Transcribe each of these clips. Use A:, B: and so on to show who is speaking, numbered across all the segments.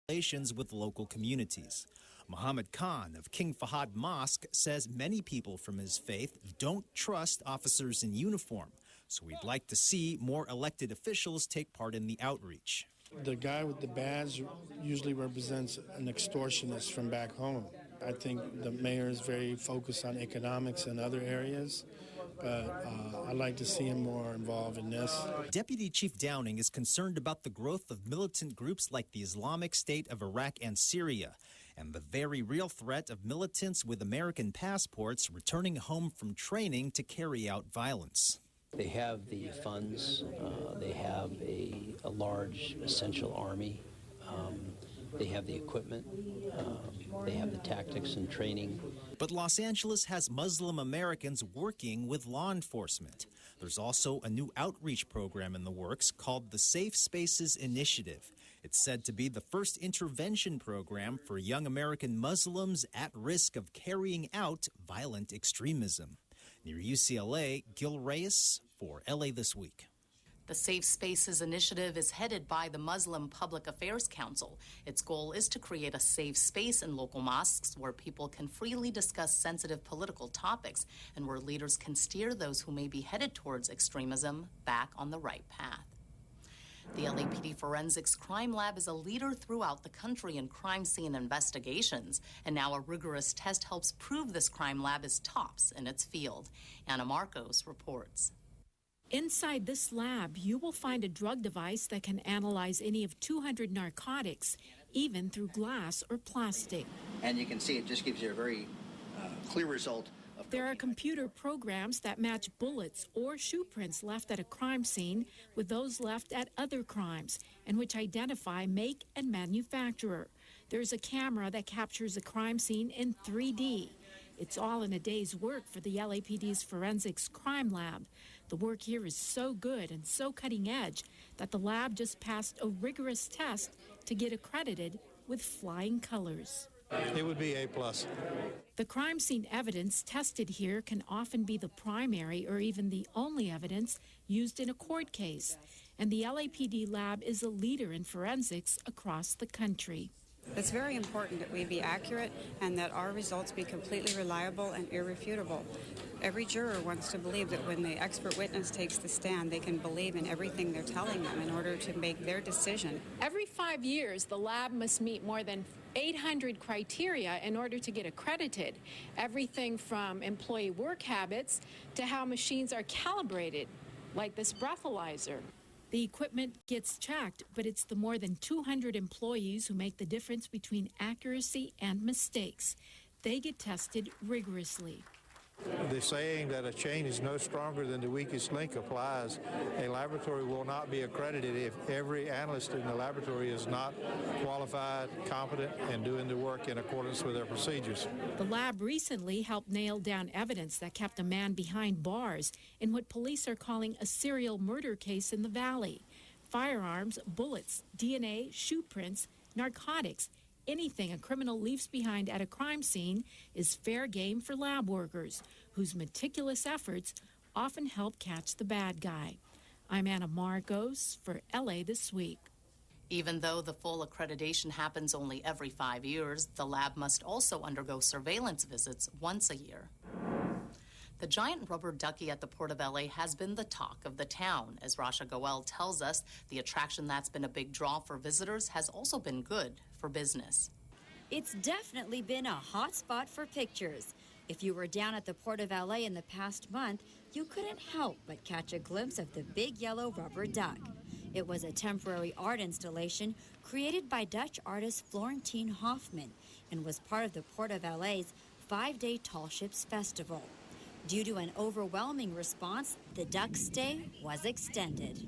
A: relations with local communities. Muhammad Khan of King Fahad Mosque says many people from his faith don't trust officers in uniform, so he'd like to see more elected officials take part in the outreach.
B: The guy with the badge usually represents an extortionist from back home. I think the mayor is very focused on economics and other areas, but I'd like to see him more involved in this.
A: Deputy Chief Downing is concerned about the growth of militant groups like the Islamic State of Iraq and Syria, and the very real threat of militants with American passports returning home from training to carry out violence.
C: They have the funds, they have a large essential army, they have the equipment, they have the tactics and training.
A: But Los Angeles has Muslim Americans working with law enforcement. There's also a new outreach program in the works called the Safe Spaces Initiative. It's said to be the first intervention program for young American Muslims at risk of carrying out violent extremism. Near UCLA, Gil Reyes for LA This Week.
D: The Safe Spaces Initiative is headed by the Muslim Public Affairs Council. Its goal is to create a safe space in local mosques where people can freely discuss sensitive political topics and where leaders can steer those who may be headed towards extremism back on the right path. The LAPD Forensics Crime Lab is a leader throughout the country in crime scene investigations, and now a rigorous test helps prove this crime lab is tops in its field. Anna Marcos reports.
E: Inside this lab, you will find a drug device that can analyze any of 200 narcotics, even through glass or plastic.
F: And you can see it just gives you a very clear result.
E: There are computer programs that match bullets or shoe prints left at a crime scene with those left at other crimes, and which identify make and manufacturer. There's a camera that captures a crime scene in 3D. It's all in a day's work for the LAPD's Forensics Crime Lab. The work here is so good and so cutting edge that the lab just passed a rigorous test to get accredited with flying colors.
G: It would be A+.
E: The crime scene evidence tested here can often be the primary or even the only evidence used in a court case, and the LAPD lab is a leader in forensics across the country.
H: It's very important that we be accurate and that our results be completely reliable and irrefutable. Every juror wants to believe that when the expert witness takes the stand, they can believe in everything they're telling them in order to make their decision.
E: Every 5 years, the lab must meet more than 800 criteria in order to get accredited. Everything from employee work habits to how machines are calibrated, like this breathalyzer. The equipment gets checked, but it's the more than 200 employees who make the difference between accuracy and mistakes. They get tested rigorously.
G: The saying that a chain is no stronger than the weakest link applies. A laboratory will not be accredited if every analyst in the laboratory is not qualified, competent, and doing the work in accordance with their procedures.
E: The lab recently helped nail down evidence that kept a man behind bars in what police are calling a serial murder case in the Valley. Firearms, bullets, DNA, shoe prints, narcotics. Anything a criminal leaves behind at a crime scene is fair game for lab workers, whose meticulous efforts often help catch the bad guy. I'm Anna Marcos for LA This Week.
D: Even though the full accreditation happens only every 5 years, the lab must also undergo surveillance visits once a year. The giant rubber ducky at the Port of LA has been the talk of the town. As Rasha Goel tells us, the attraction that's been a big draw for visitors has also been good for business.
I: It's definitely been a hot spot for pictures. If you were down at the Port of LA in the past month, you couldn't help but catch a glimpse of the big yellow rubber duck. It was a temporary art installation created by Dutch artist Florentine Hoffman and was part of the Port of LA's 5-day Tall Ships Festival. Due to an overwhelming response, the duck stay was extended.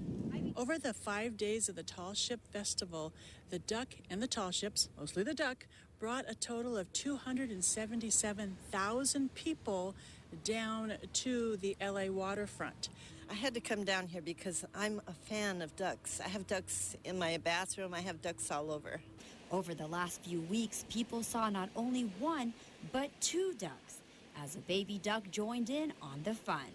J: Over the 5 days of the Tall Ship Festival, the duck and the tall ships, mostly the duck, brought a total of 277,000 people down to the LA waterfront.
K: I had to come down here because I'm a fan of ducks. I have ducks in my bathroom. I have ducks all over.
I: Over the last few weeks, people saw not only one, but 2 ducks, as a baby duck joined in on the fun.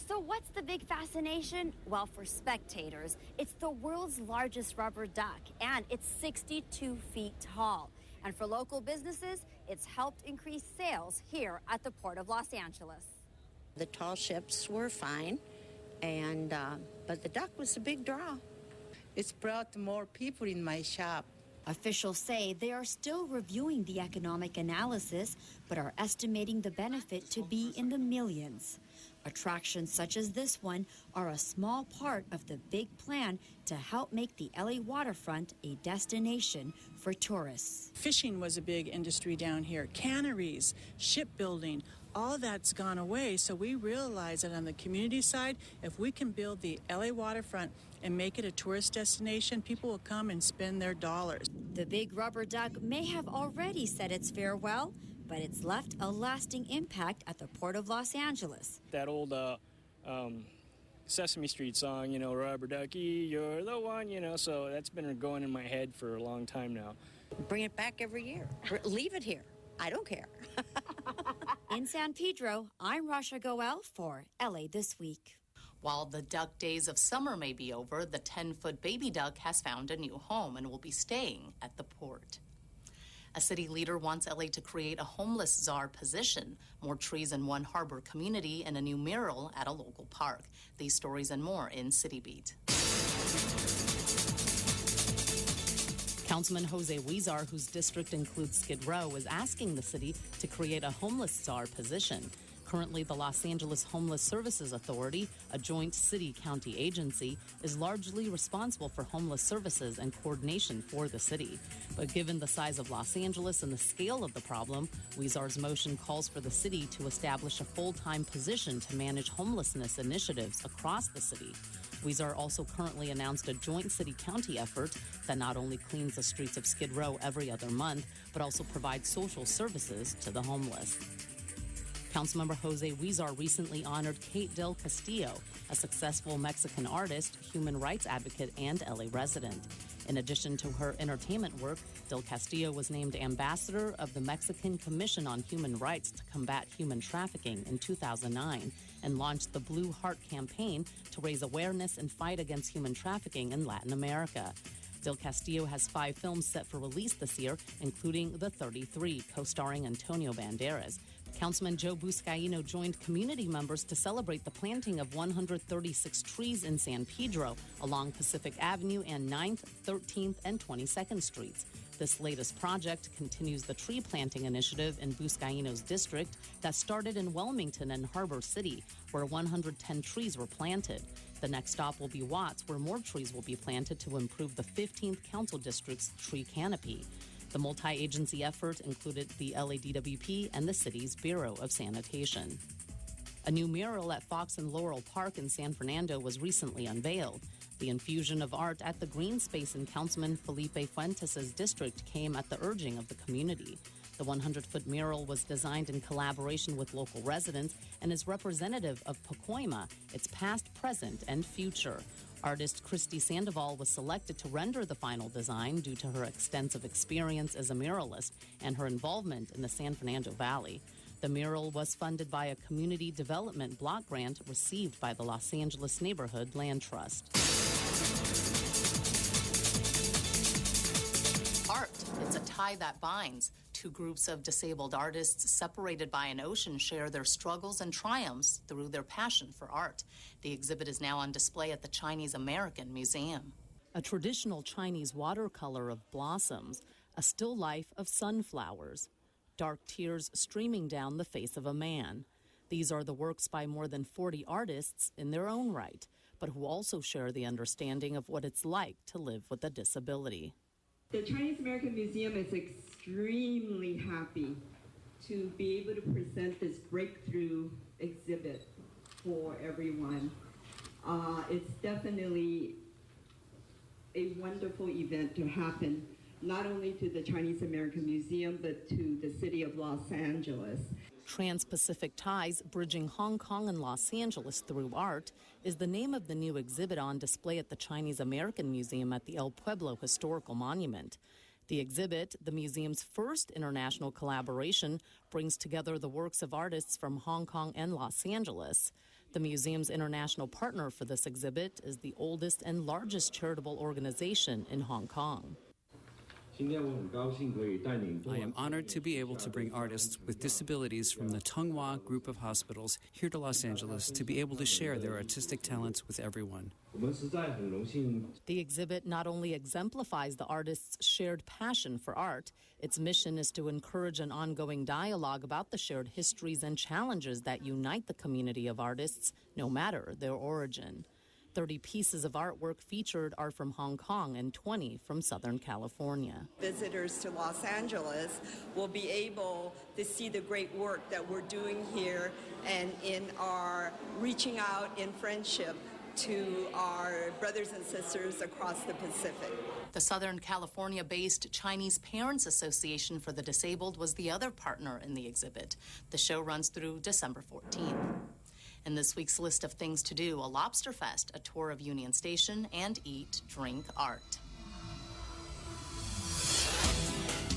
I: So what's the big fascination? Well, for spectators, it's the world's largest rubber duck, and it's 62 feet tall. And for local businesses, it's helped increase sales here at the Port of Los Angeles.
L: The tall ships were fine, and but the duck was a big draw.
M: It's brought more people in my shop.
I: Officials say they are still reviewing the economic analysis, but are estimating the benefit to be in the millions. Attractions such as this one are a small part of the big plan to help make the LA waterfront a destination for tourists.
J: Fishing was a big industry down here. Canneries, shipbuilding, all that's gone away. So we realize that on the community side, if we can build the LA waterfront and make it a tourist destination, people will come and spend their dollars.
I: The big rubber duck may have already said its farewell, but it's left a lasting impact at the Port of Los Angeles.
N: That old Sesame Street song, you know, rubber ducky, you're the one, you know, so that's been going in my head for a long time now.
L: Bring it back every year. Leave it here. I don't care.
I: In San Pedro, I'm Rasha Goel for LA This Week.
D: While the duck days of summer may be over, the 10-foot baby duck has found a new home and will be staying at the port. A city leader wants LA to create a homeless czar position, more trees in one harbor community, and a new mural at a local park. These stories and more in City Beat.
O: Councilman Jose Huizar, whose district includes Skid Row, is asking the city to create a homeless czar position. Currently, the Los Angeles Homeless Services Authority, a joint city-county agency, is largely responsible for homeless services and coordination for the city. But given the size of Los Angeles and the scale of the problem, Huizar's motion calls for the city to establish a full-time position to manage homelessness initiatives across the city. Huizar also currently announced a joint city-county effort that not only cleans the streets of Skid Row every other month, but also provides social services to the homeless. Councilmember Jose Huizar recently honored Kate Del Castillo, a successful Mexican artist, human rights advocate, and LA resident. In addition to her entertainment work, Del Castillo was named ambassador of the Mexican Commission on Human Rights to Combat Human Trafficking in 2009 and launched the Blue Heart campaign to raise awareness and fight against human trafficking in Latin America. Del Castillo has 5 films set for release this year, including The 33, co-starring Antonio Banderas. Councilman Joe Buscaino joined community members to celebrate the planting of 136 trees in San Pedro along Pacific Avenue and 9th, 13th, and 22nd Streets. This latest project continues the tree planting initiative in Buscaino's district that started in Wilmington and Harbor City, where 110 trees were planted. The next stop will be Watts, where more trees will be planted to improve the 15th Council District's tree canopy. The multi-agency effort included the LADWP and the city's Bureau of Sanitation. A new mural at Fox and Laurel Park in San Fernando was recently unveiled. The infusion of art at the green space in Councilman Felipe Fuentes' district came at the urging of the community. The 100-foot mural was designed in collaboration with local residents and is representative of Pacoima, its past, present, and future. Artist Christy Sandoval was selected to render the final design due to her extensive experience as a muralist and her involvement in the San Fernando Valley. The mural was funded by a community development block grant received by the Los Angeles Neighborhood Land Trust.
D: Art, it's a tie that binds. 2 groups of disabled artists separated by an ocean share their struggles and triumphs through their passion for art. The exhibit is now on display at the Chinese American Museum.
O: A traditional Chinese watercolor of blossoms, a still life of sunflowers, dark tears streaming down the face of a man. These are the works by more than 40 artists in their own right, but who also share the understanding of what it's like to live with a disability.
P: The Chinese American Museum is extremely happy to be able to present this breakthrough exhibit for everyone. It's definitely a wonderful event to happen, not only to the Chinese American Museum, but to the city of Los Angeles.
O: Trans-Pacific Ties, Bridging Hong Kong and Los Angeles Through Art, is the name of the new exhibit on display at the Chinese American Museum at the El Pueblo Historical Monument. The exhibit, the museum's first international collaboration, brings together the works of artists from Hong Kong and Los Angeles. The museum's international partner for this exhibit is the oldest and largest charitable organization in Hong Kong.
Q: I am honored to be able to bring artists with disabilities from the Tonghua Group of Hospitals here to Los Angeles to be able to share their artistic talents with everyone.
O: The exhibit not only exemplifies the artists' shared passion for art, its mission is to encourage an ongoing dialogue about the shared histories and challenges that unite the community of artists, no matter their origin. 30 pieces of artwork featured are from Hong Kong and 20 from Southern California.
R: Visitors to Los Angeles will be able to see the great work that we're doing here and in our reaching out in friendship to our brothers and sisters across the Pacific.
D: The Southern California-based Chinese Parents Association for the Disabled was the other partner in the exhibit. The show runs through December 14th. In this week's list of things to do, a Lobster Fest, a tour of Union Station, and eat, drink art.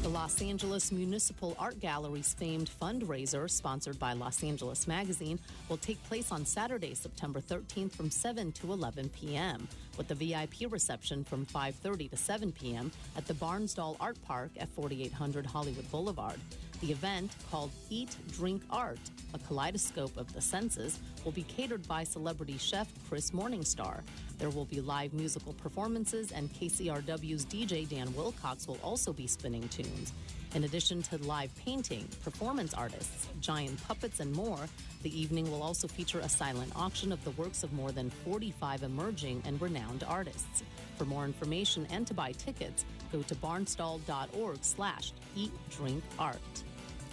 D: The Los Angeles Municipal Art Gallery's famed fundraiser, sponsored by Los Angeles Magazine, will take place on Saturday, September 13th from 7 to 11 p.m., with a VIP reception from 5:30 to 7 p.m. at the Barnsdall Art Park at 4800 Hollywood Boulevard. The event, called Eat, Drink Art, a kaleidoscope of the senses, will be catered by celebrity chef Chris Morningstar. There will be live musical performances, and KCRW's DJ Dan Wilcox will also be spinning tunes. In addition to live painting, performance artists, giant puppets, and more, the evening will also feature a silent auction of the works of more than 45 emerging and renowned artists. For more information and to buy tickets, go to barnstall.org/eatdrinkart.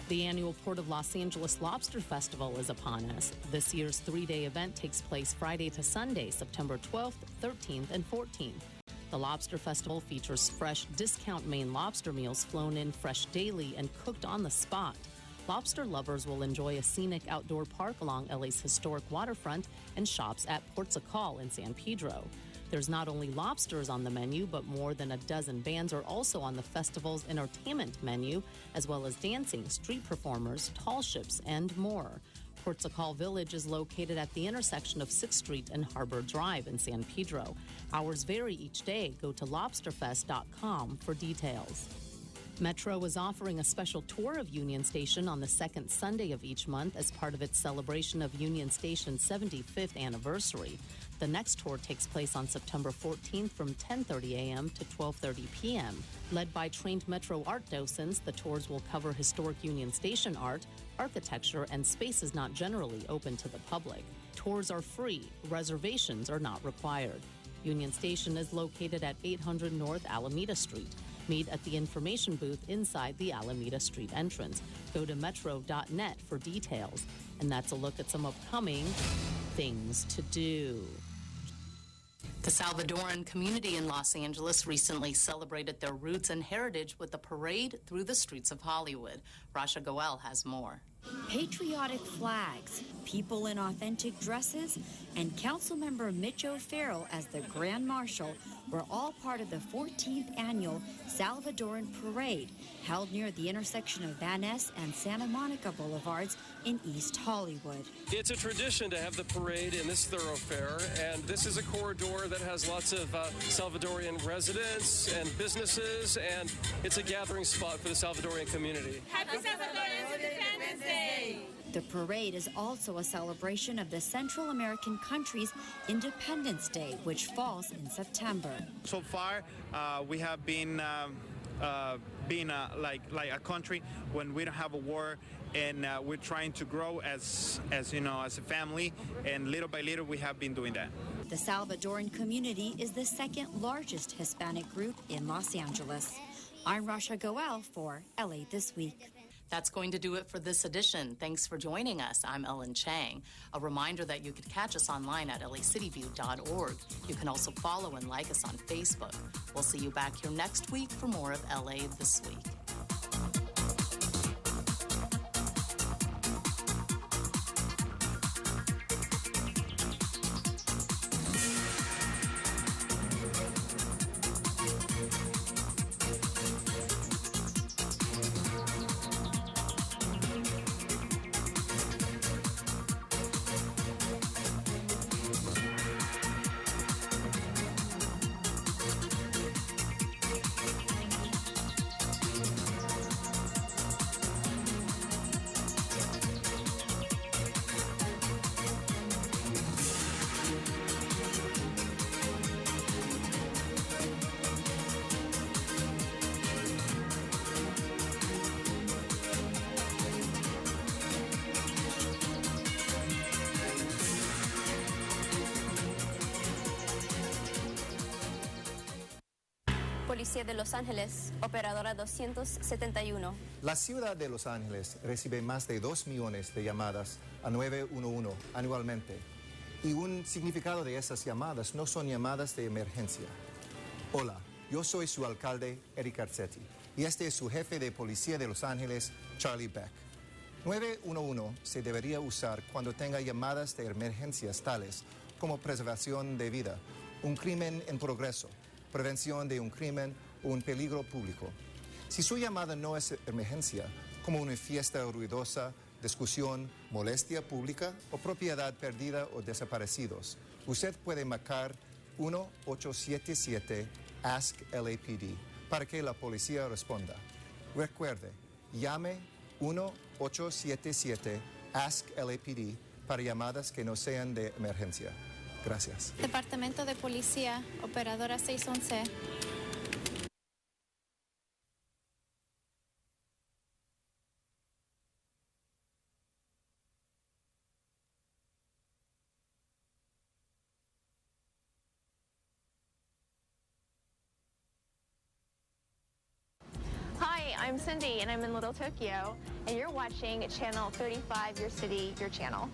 D: The annual Port of Los Angeles Lobster Festival is upon us. This year's 3-day event takes place Friday to Sunday, September 12th, 13th, and 14th. The Lobster Festival features fresh discount Maine lobster meals flown in fresh daily and cooked on the spot. Lobster lovers will enjoy a scenic outdoor park along LA's historic waterfront and shops at Portugal in San Pedro. There's not only lobsters on the menu, but more than a dozen bands are also on the festival's entertainment menu, as well as dancing, street performers, tall ships, and more. Portugal Village is located at the intersection of 6th Street and Harbor Drive in San Pedro. Hours vary each day. Go to lobsterfest.com for details. Metro is offering a special tour of Union Station on the second Sunday of each month as part of its celebration of Union Station's 75th anniversary. The next tour takes place on September 14th from 10:30 a.m. to 12:30 p.m. Led by trained Metro art docents, the tours will cover historic Union Station art, architecture, and spaces not generally open to the public. Tours are free. Reservations are not required. Union Station is located at 800 North Alameda Street. Meet at the information booth inside the Alameda Street entrance. Go to metro.net for details. And that's a look at some upcoming things to do. The Salvadoran community in Los Angeles recently celebrated their roots and heritage with a parade through the streets of Hollywood. Rasha Goel has more.
I: Patriotic flags, people in authentic dresses, and Councilmember Mitch O'Farrell as the Grand Marshal were all part of the 14th annual Salvadoran Parade held near the intersection of Van Ness and Santa Monica Boulevards in East Hollywood.
S: It's a tradition to have the parade in this thoroughfare, and this is a corridor that has lots of Salvadorian residents and businesses, and it's a gathering spot for the Salvadorian community.
T: Happy Salvadorian Independence Day!
I: The parade is also a celebration of the Central American country's Independence Day, which falls in September.
U: So far, we have been being like a country when we don't have a war, and we're trying to grow as you know, as a family, and little by little we have been doing that.
I: The Salvadoran community is the second largest Hispanic group in Los Angeles. I'm Rasha Goel for LA This Week.
D: That's going to do it for this edition. Thanks for joining us. I'm Ellen Chang. A reminder that you could catch us online at lacityview.org. You can also follow and like us on Facebook. We'll see you back here next week for more of LA This Week.
B: Policía de Los Ángeles, operadora 271.
V: La ciudad de Los Ángeles recibe más de 2 millones de llamadas a 911 anualmente. Y un significado de esas llamadas no son llamadas de emergencia. Hola, yo soy su alcalde, Eric Garcetti, y este es su jefe de policía de Los Ángeles, Charlie Beck. 911 se debería usar cuando tenga llamadas de emergencias tales como preservación de vida, un crimen en progreso, prevención de un crimen o un peligro público. Si su llamada no es emergencia, como una fiesta ruidosa, discusión, molestia pública o propiedad perdida o desaparecidos, usted puede marcar 1-877-ASK-LAPD para que la policía responda. Recuerde, llame 1-877-ASK-LAPD para llamadas que no sean de emergencia. Gracias.
B: Departamento de Policía, operadora 611.
W: Hi, I'm Cindy, and I'm in Little Tokyo, and you're watching Channel 35, Your City, Your Channel.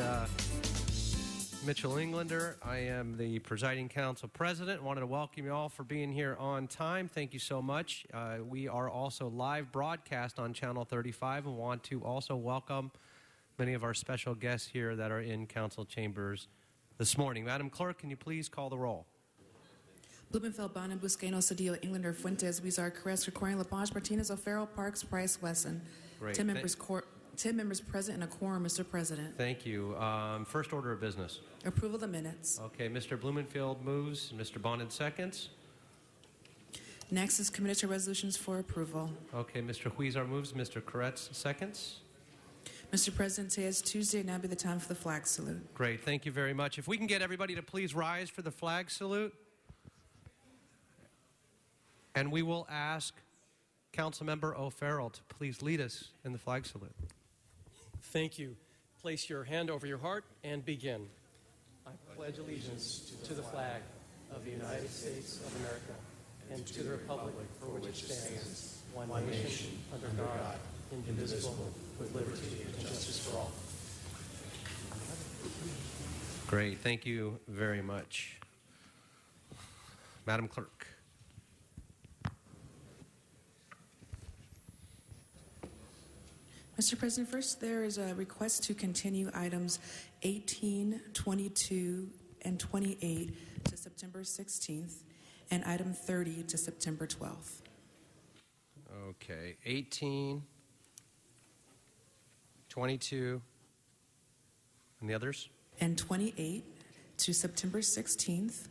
A: and Mitchell Englander. I am the presiding council president. Wanted to welcome you all for being here on time. Thank you so much. We are also live broadcast on Channel 35 and want to also welcome many of our special guests here that are in council chambers this morning. Madam Clerk, can you please call the roll?
C: Blumenfeld, Bonin, Buscaino, Cedillo, Englander, Fuentes, Huizar, Caress, Requiring, Lapage, Martinez, O'Farrell, Parks, Price, Wesson.
A: Great.
C: 10 members present and a quorum, Mr. President.
A: Thank you. First order of business.
C: Approval of the minutes.
A: Okay, Mr. Blumenfield moves, Mr. Bonin seconds.
C: Next is committed to resolutions for approval.
A: Okay, Mr. Huizar moves, Mr. Koretz seconds.
C: Mr. President, today is Tuesday, now be the time for the flag salute.
A: Great, thank you very much. If we can get everybody to please rise for the flag salute. And we will ask Councilmember O'Farrell to please lead us in the flag salute.
F: Thank you. Place your hand over your heart and begin. I pledge allegiance to the flag of the United States of America and to the republic for which it stands, one nation, under God, indivisible, with liberty and justice for all.
A: Great, thank you very much. Madam Clerk.
C: Mr. President, first there is a request to continue items 18, 22, and 28 to September 16th, and item 30 to September 12th.
A: Okay, 18, 22, and the others?
C: And 28 to September 16th,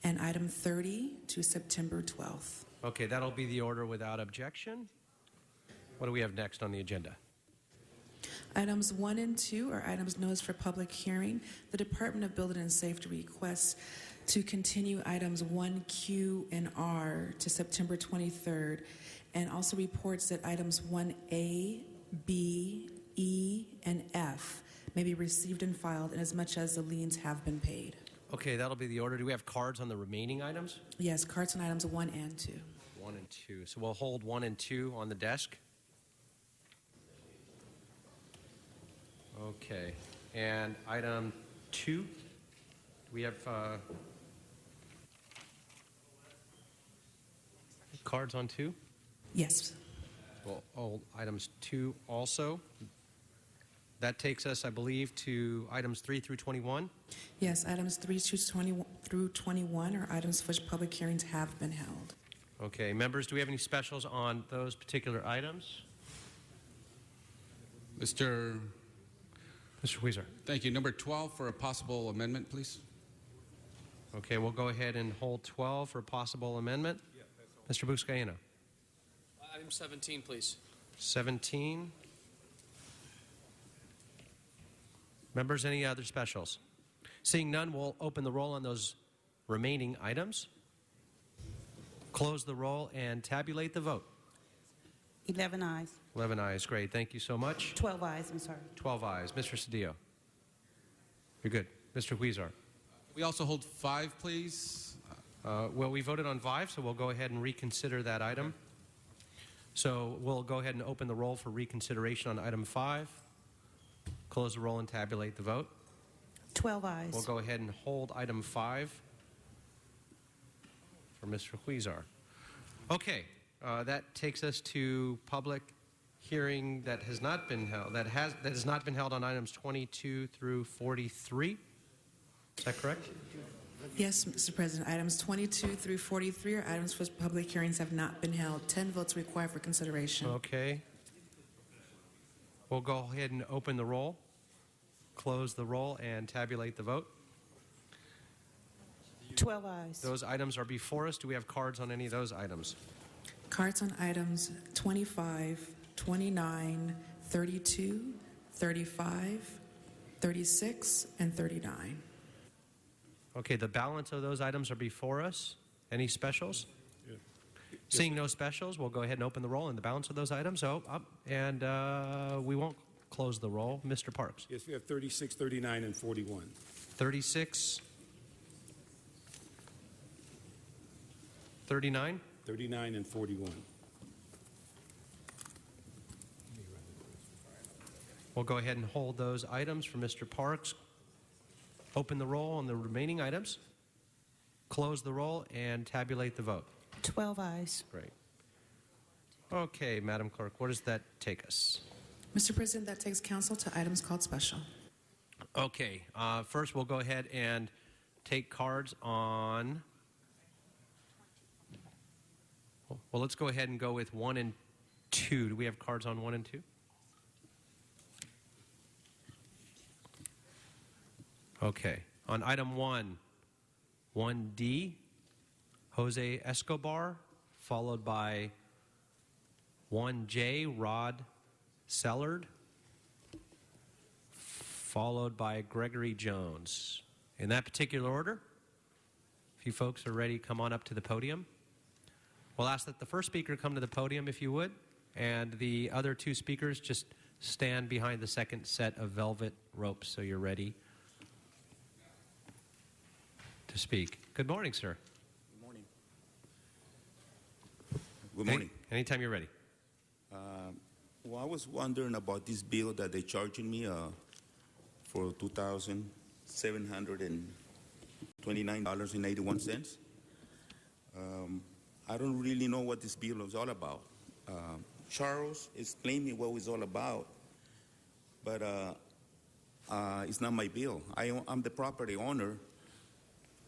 C: and item 30 to September 12th.
A: Okay, that'll be the order without objection. What do we have next on the agenda?
C: Items 1 and 2 are items noticed for public hearing. The Department of Building and Safety requests to continue items 1Q and R to September 23rd, and also reports that items 1A, B, E, and F may be received and filed inasmuch as the liens have been paid.
A: Okay, that'll be the order. Do we have cards on the remaining items?
C: Yes, cards on items 1 and 2.
A: 1 and 2. So we'll hold 1 and 2 on the desk. Okay, and item 2, do we have cards on 2?
C: Yes.
A: Well, hold items 2 also. That takes us, I believe, to items 3 through 21.
C: Yes, items 3 through 21 are items for which public hearings have been held.
A: Okay, members, do we have any specials on those particular items?
X: Mr.
A: Huizar.
X: Thank you. Number 12 for a possible amendment, please.
A: Okay, we'll go ahead and hold 12 for a possible amendment. Mr. Buscaino.
F: Item 17, please.
A: 17. Members, any other specials? Seeing none, we'll open the roll on those remaining items, close the roll, and tabulate the vote.
M: 11 ayes.
A: 11 ayes. Great. Thank you so much.
M: 12 ayes, I'm sorry.
A: 12 ayes. Mr. Cedillo. You're good. Mr. Huizar.
X: We also hold 5, please.
A: Well, we voted on 5, so we'll go ahead and reconsider that item. So we'll go ahead and open the roll for reconsideration on item 5, close the roll, and tabulate the vote.
M: 12 ayes.
A: We'll go ahead and hold item 5 for Mr. Huizar. Okay, that takes us to public hearing that has not been held. That has not been held on items 22 through 43. Is that correct?
C: Yes, Mr. President. Items 22 through 43 are items for which public hearings have not been held. 10 votes required for consideration.
A: Okay. We'll go ahead and open the roll, close the roll, and tabulate the vote.
M: 12 ayes.
A: Those items are before us. Do we have cards on any of those items?
C: Cards on items 25, 29, 32, 35, 36, and 39.
A: Okay, the balance of those items are before us. Any specials?
Y: Yeah.
A: Seeing no specials, we'll go ahead and open the roll and the balance of those items. We won't close the roll. Mr. Parks.
Y: Yes, we have 36, 39, and 41.
A: 36, 39,
Y: 39, and 41.
A: We'll go ahead and hold those items for Mr. Parks. Open the roll on the remaining items, close the roll, and tabulate the vote.
M: 12 ayes.
A: Great. Okay, Madam Clerk, where does that take us?
C: Mr. President, that takes council to items called special.
A: Okay, first we'll go ahead and take cards on... Well, let's go ahead and go with 1 and 2. Do we have cards on 1 and 2? Okay. On item 1, 1D, Jose Escobar, followed by 1J, Rod Sellard, followed by Gregory Jones. In that particular order, if you folks are ready, come on up to the podium. We'll ask that the first speaker come to the podium, if you would, and the other 2 speakers just stand behind the second set of velvet ropes so you're ready to speak. Good morning, sir.
E: Good morning. Good morning.
A: Anytime you're ready.
E: Well, I was wondering about this bill that they're charging me for $2,729.81. I don't really know what this bill is all about. Charles explained me what it was all about, but it's not my bill. I'm the property owner,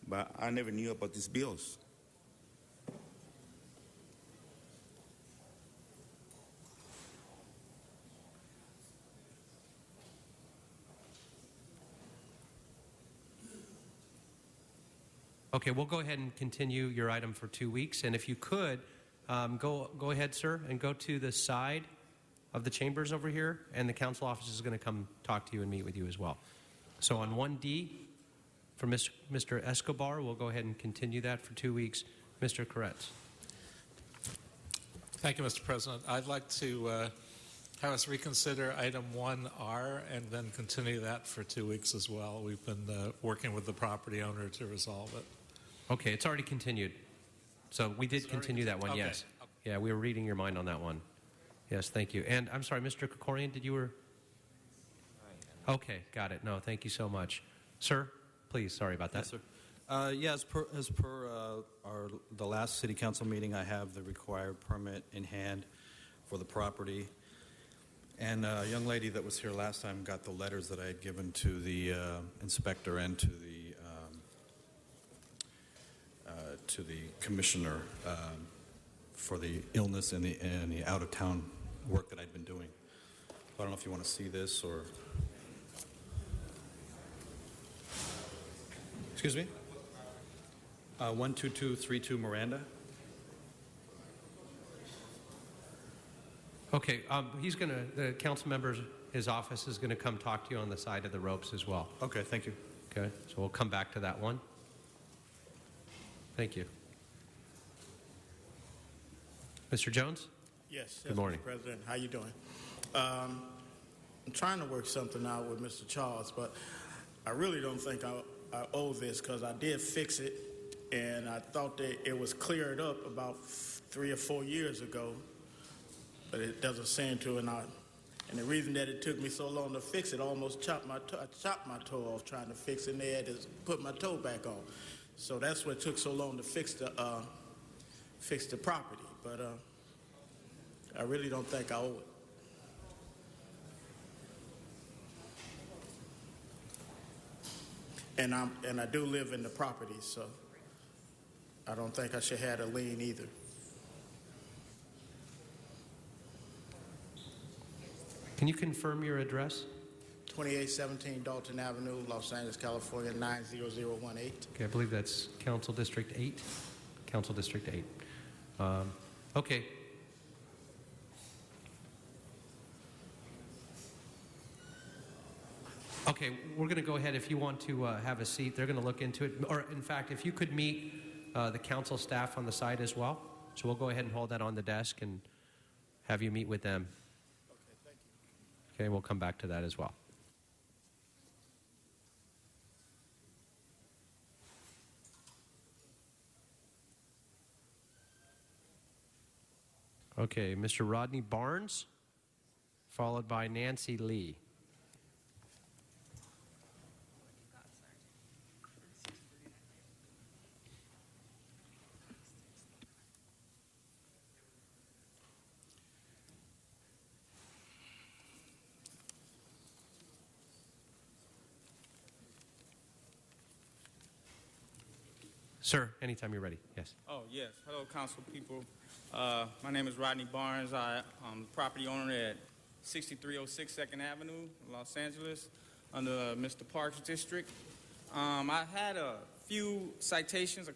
E: but I never knew about these bills.
A: Okay, we'll go ahead and continue your item for 2 weeks. And if you could, go ahead, sir, and go to the side of the chambers over here, and the council office is going to come talk to you and meet with you as well. So on 1D, for Mr. Escobar, we'll go ahead and continue that for 2 weeks. Mr. Koretz.
G: Thank you, Mr. President. I'd like to have us reconsider item 1R and then continue that for 2 weeks as well. We've been working with the property owner to resolve it.
A: Okay, it's already continued. So we did continue that one,
G: okay.
A: yes. Yeah, we were reading your mind on that one. Yes, thank you. And I'm sorry, Mr. Krikorian, Okay, got it. No, thank you so much. Sir, please, sorry about that.
H: Yes, sir. As per the last city council meeting, I have the required permit in hand for the property. And a young lady that was here last time got the letters that I had given to the inspector and to the commissioner for the illness and the out-of-town work that I'd been doing. I don't know if you want to see this or... Excuse me? 12232 Miranda.
A: Okay, the council member's, his office is going to come talk to you on the side of the ropes as well.
H: Okay, thank you.
A: Okay, so we'll come back to that one. Thank you. Mr. Jones?
J: Yes.
A: Good morning.
J: Mr. President. How you doing? I'm trying to work something out with Mr. Charles, but I really don't think I owe this because I did fix it, and I thought that it was cleared up about 3 or 4 years ago, but it doesn't seem to. And the reason that it took me so long to fix it, I almost chopped my toe off trying to fix it, and they had to put my toe back on. So that's what took so long to fix the property. But I really don't think I owe it. And I do live in the property, so I don't think I should have a lien either.
A: Can you confirm your address?
J: 2817 Dalton Avenue, Los Angeles, California, 90018.
A: Okay, I believe that's Council District 8. Council District 8. Okay. Okay, we're going to go ahead. If you want to have a seat, they're going to look into it. Or, in fact, if you could meet the council staff on the side as well. So we'll go ahead and hold that on the desk and have you meet with them.
J: Okay, thank you.
A: Okay, we'll come back to that as well. Okay, Mr. Rodney Barnes, followed by Nancy Lee. Sir, anytime you're ready. Yes.
K: Oh, yes. Hello, council people. My name is Rodney Barnes. I'm the property owner at 6306 2nd Avenue, Los Angeles, under Mr. Parks District. I had a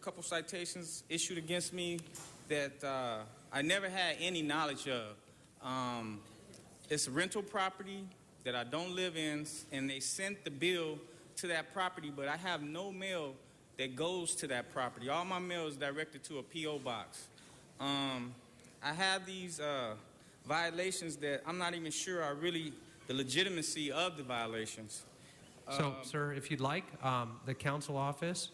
K: couple citations issued against me that I never had any knowledge of. It's a rental property that I don't live in, and they sent the bill to that property, but I have no mail that goes to that property. All my mail is directed to a P.O. box. I have these violations that I'm not even sure are really the legitimacy of the violations.
A: So, sir, if you'd like, the council office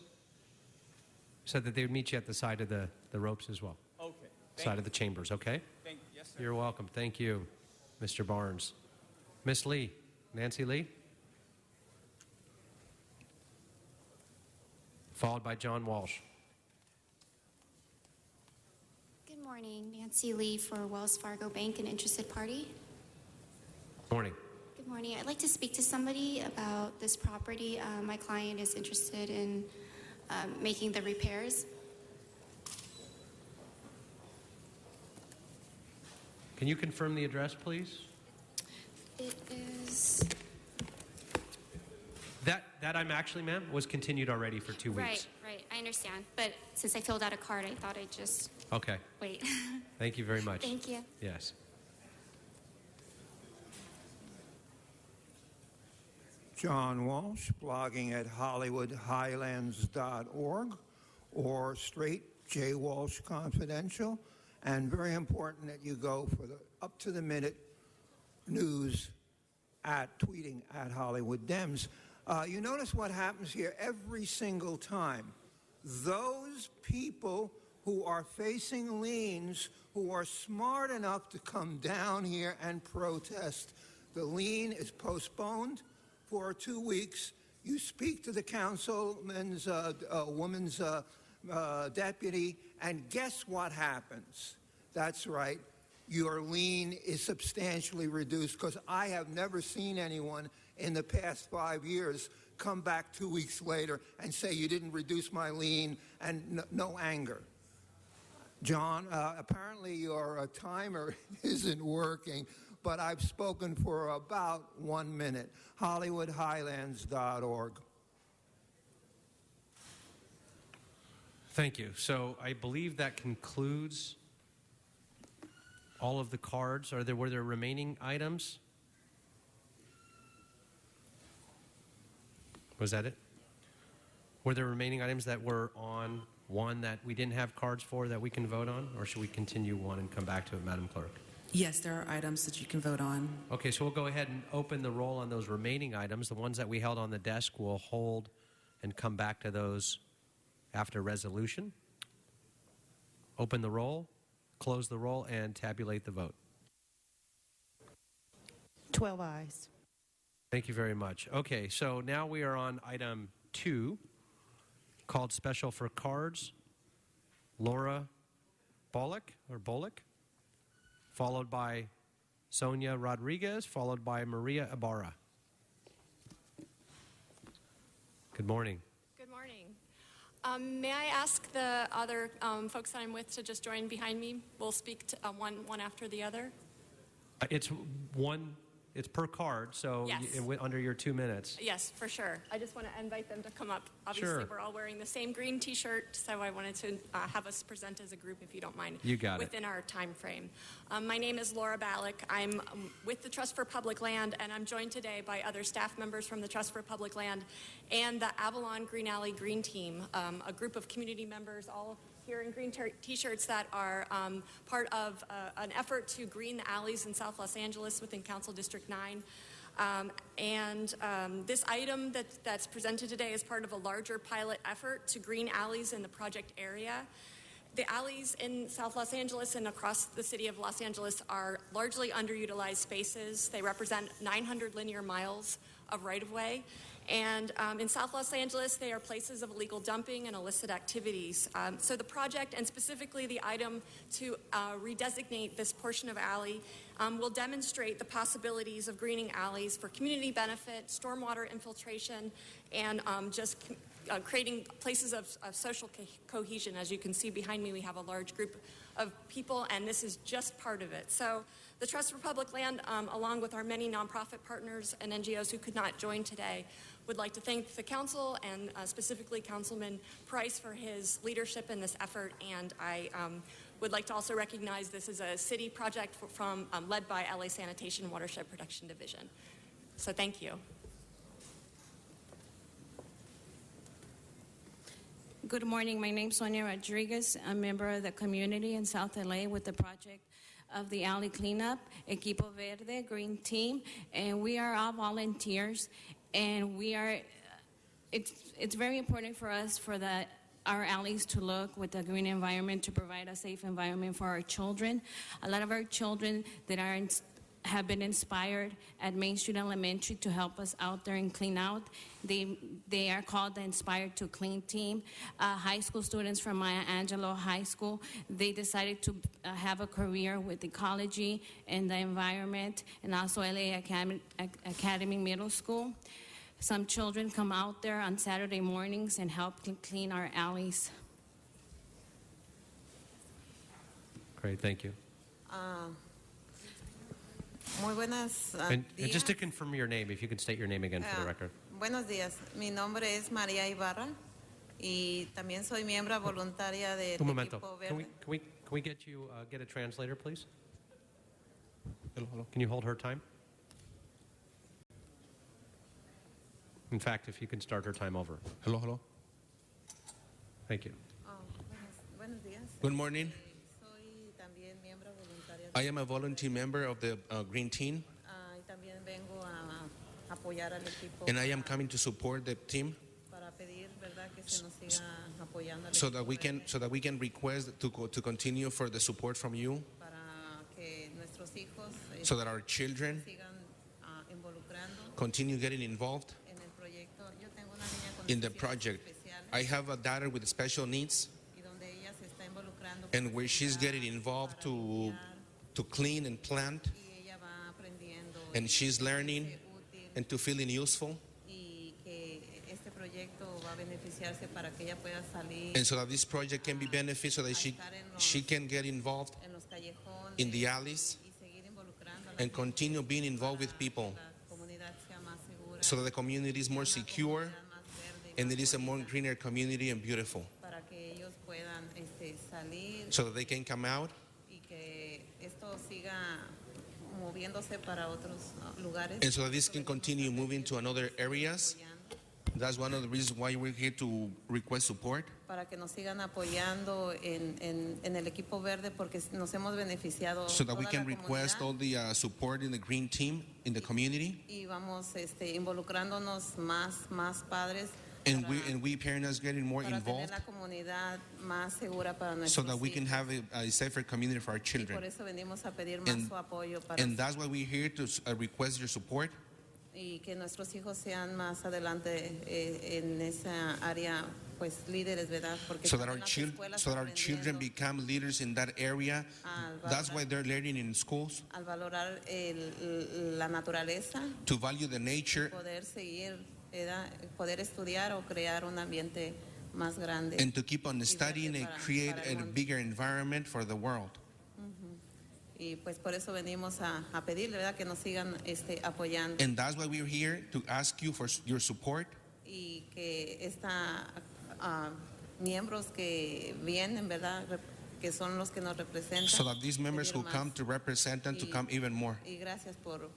A: said that they would meet you at the side of the ropes as well.
K: Okay.
A: Side of the chambers, okay?
K: Thank you. Yes, sir.
A: You're welcome. Thank you, Mr. Barnes. Miss Lee, Nancy Lee? Followed by John Walsh.
W: Good morning, Nancy Lee for Wells Fargo Bank and Interested Party.
A: Morning.
W: Good morning. I'd like to speak to somebody about this property. My client is interested in making the repairs.
A: Can you confirm the address, please?
W: It is...
A: That I'm actually, ma'am, was continued already for 2 weeks.
W: Right. I understand. But since I filled out a card, I thought I'd just
A: Okay.
W: wait.
A: Thank you very much.
W: Thank you.
A: Yes.
L: John Walsh, blogging at HollywoodHighlands.org or straight J. Walsh Confidential. And very important that you go for the up-to-the-minute news at tweeting at Hollywood Dems. You notice what happens here every single time. Those people who are facing liens, who are smart enough to come down here and protest, the lien is postponed for 2 weeks. You speak to the councilman's woman's deputy, and guess what happens? That's right. Your lien is substantially reduced, because I have never seen anyone in the past 5 years come back 2 weeks later and say you didn't reduce my lien, and no anger. John, apparently your timer isn't working, but I've spoken for about 1 minute. HollywoodHighlands.org.
A: Thank you. So I believe that concludes all of the cards. Were there remaining items? Was that it? Were there remaining items that were on one that we didn't have cards for that we can vote on? Or should we continue one and come back to it, Madam Clerk?
C: Yes, there are items that you can vote on.
A: Okay, so we'll go ahead and open the roll on those remaining items. The ones that we held on the desk, we'll hold and come back to those after resolution. Open the roll, close the roll, and tabulate the vote.
M: 12 ayes.
A: Thank you very much. Okay, so now we are on item 2, called Special for Cards. Laura Bullock, followed by Sonia Rodriguez, followed by Maria Ibarra. Good morning.
N: Good morning. May I ask the other folks that I'm with to just join behind me? We'll speak to, one after the other.
A: It's per card, so
N: Yes.
A: Under your 2 minutes.
N: Yes, for sure. I just want to invite them to come up. Obviously,
A: Sure.
N: we're all wearing the same green T-shirt, so I wanted to have us present as a group, if you don't mind.
A: You got it.
N: Within our time frame. My name is Laura Ballack. I'm with the Trust for Public Land, and I'm joined today by other staff members from the Trust for Public Land and the Avalon Green Alley Green Team, a group of community members all here in green T-shirts that are part of an effort to green the alleys in South Los Angeles within Council District 9. This item that's presented today is part of a larger pilot effort to green alleys in the project area. The alleys in South Los Angeles and across the city of Los Angeles are largely underutilized spaces. They represent 900 linear miles of right-of-way. And in South Los Angeles, they are places of illegal dumping and illicit activities. So the project, and specifically the item to redesignate this portion of alley, will demonstrate the possibilities of greening alleys for community benefit, stormwater infiltration, and just creating places of social cohesion. As you can see behind me, we have a large group of people, and this is just part of it. So the Trust for Public Land, along with our many nonprofit partners and NGOs who could not join today, would like to thank the council and specifically Councilman Price for his leadership in this effort. And I would like to also recognize this is a city project led by LA Sanitation Watershed Protection Division. So thank you.
O: Good morning. My name is Sonia Rodriguez. I'm a member of the community in South LA with the project of the alley cleanup, Equipo Verde, Green Team, and we are all volunteers. And it's very important for us our alleys to look with a green environment to provide a safe environment for our children. A lot of our children that have been inspired at Main Street Elementary to help us out there and clean out. They are called the Inspired to Clean Team. High school students from Maya Angelou High School, they decided to have a career with ecology and the environment, and also LA Academy Middle School. Some children come out there on Saturday mornings and help clean our alleys.
A: Great, thank you.
P: Muy buenos
A: And
P: días.
A: just to confirm your name, if you could state your name again for the record.
P: Buenos días. Mi nombre es María Ibarra y también soy miembro voluntaria de
A: Un momento.
P: Equipo
A: Can
P: Verde.
A: we get you get a translator, please? Hello. Can you hold her time? In fact, if you can start her time over.
Q: Hello.
A: Thank you.
P: Buenos días.
Q: Good morning.
P: Soy también miembro voluntaria.
Q: I am a volunteer member of the Green Team,
P: Y también vengo a apoyar al equipo
Q: and I am coming to support the team
P: para pedir, ¿verdad?, que se nos siga apoyando al
Q: so
P: equipo
Q: that we can request to continue for the support from you,
P: para que nuestros hijos
Q: so that our children
P: sigan involucrando
Q: continue getting involved
P: en el proyecto. Yo tengo una niña con
Q: in the
P: necesidades
Q: project.
P: especiales
Q: I have a daughter with special needs,
P: y donde ella se está involucrando
Q: and where she's getting involved to clean and plant,
P: y ella va aprendiendo
Q: and she's learning and to feeling useful,
P: y que este proyecto va a beneficiarse para que ella pueda salir
Q: and so that this project can be beneficial, so that she can get involved
P: en los callejones
Q: in the alleys
P: y seguir involucrando a la
Q: and continue being involved with people,
P: comunidad sea más segura,
Q: so that the community is more secure and it is a more greener community and beautiful,
P: para que ellos puedan salir
Q: so that they can come out
P: y que esto siga moviéndose para otros lugares.
Q: and so that this can continue moving to another areas. That's one of the reasons why we're here to request support,
P: Para que nos sigan apoyando en el equipo verde porque nos hemos beneficiado
Q: so that we
P: toda
Q: can
P: la
Q: request
P: comunidad
Q: all the support in the green team in the community,
P: y vamos involucrándonos más padres
Q: and we parents getting more
P: para tener
Q: involved,
P: la comunidad más segura para
Q: so
P: nuestros
Q: that we can
P: hijos.
Q: have a safer community for our
P: Y
Q: children.
P: por eso venimos a pedir más
Q: And-
P: su apoyo para
Q: And that's why we're here to request your support,
P: y que nuestros hijos sean más adelante en esa área, pues líderes, ¿verdad? Porque
Q: so that
P: están
Q: our
P: en las
Q: children,
P: escuelas
Q: so that our children
P: aprendiendo
Q: become leaders in that area.
P: al
Q: That's
P: valorar-
Q: why they're learning in schools
P: al valorar la naturaleza,
Q: to value the nature
P: poder seguir, ¿verdad? Poder estudiar o crear un ambiente más grande.
Q: and to keep on studying and
P: para
Q: create
P: el
Q: a
P: mundo.
Q: bigger environment for the world.
P: Y pues por eso venimos a pedirle, ¿verdad? Que nos sigan apoyando
Q: And that's why we're here to ask you for your support,
P: y que miembros que vienen, ¿verdad? Que son los que nos representan.
Q: so that these members
P: pedir
Q: who
P: más.
Q: come to represent them to
P: Y-
Q: come even more.
P: Y gracias por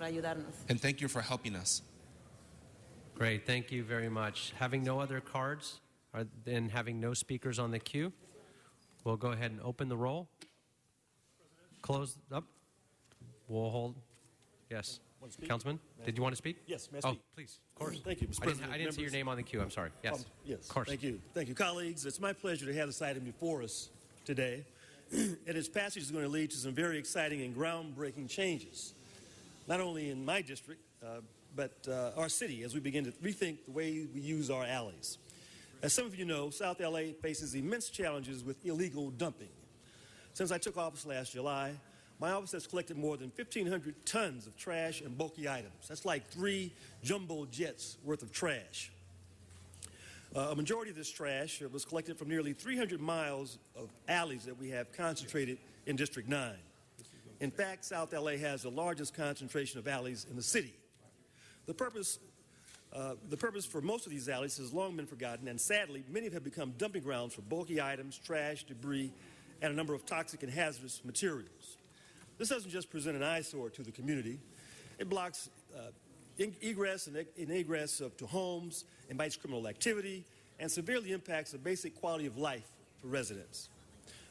P: ayudarnos.
Q: And thank you for helping us.
A: Great, thank you very much. Having no other cards and having no speakers on the queue, we'll go ahead and open the roll. Close up. We'll hold. Yes.
R: Want to speak?
A: Councilman, did you want to speak?
R: Yes, may I
A: Oh,
R: speak?
A: please. Of course.
R: Thank you, Mr. President. President,
A: I didn't see your
R: members.
A: name on the queue. I'm sorry. Yes.
R: Yes,
A: Of course.
R: Thank you. Thank you, colleagues. It's my pleasure to have this item before us today. And its passage is going to lead to some very exciting and groundbreaking changes. not only in my district, but our city as we begin to rethink the way we use our alleys. As some of you know, South LA faces immense challenges with illegal dumping. Since I took office last July, my office has collected more than 1,500 tons of trash and bulky items. That's like 3 jumbo jets worth of trash. A majority of this trash was collected from nearly 300 miles of alleys that we have concentrated in District 9. In fact, South LA has the largest concentration of alleys in the city. The purpose for most of these alleys has long been forgotten, and sadly, many have become dumping grounds for bulky items, trash, debris, and a number of toxic and hazardous materials. This doesn't just present an eyesore to the community. It blocks egress and egress to homes, invites criminal activity, and severely impacts the basic quality of life for residents.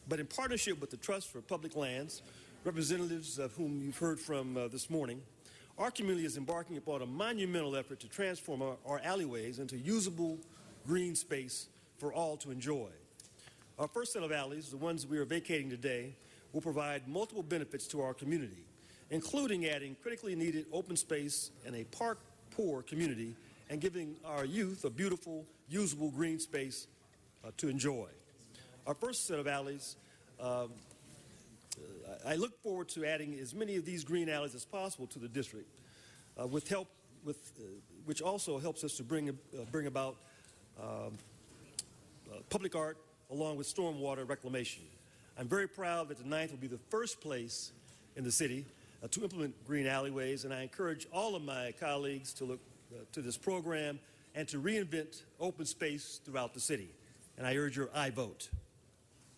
R: But in partnership with the Trust for Public Lands, representatives of whom you've heard from this morning, our community is embarking upon a monumental effort to transform our alleyways into usable green space for all to enjoy. Our first set of alleys, the ones we are vacating today, will provide multiple benefits to our community, including adding critically needed open space in a park-poor community and giving our youth a beautiful, usable green space to enjoy. Our first set of alleys, I look forward to adding as many of these green alleys as possible to the district, which also helps us to bring about public art along with stormwater reclamation. I'm very proud that the 9th will be the first place in the city to implement green alleyways, and I encourage all of my colleagues to look to this program and to reinvent open space throughout the city. And I urge your aye vote.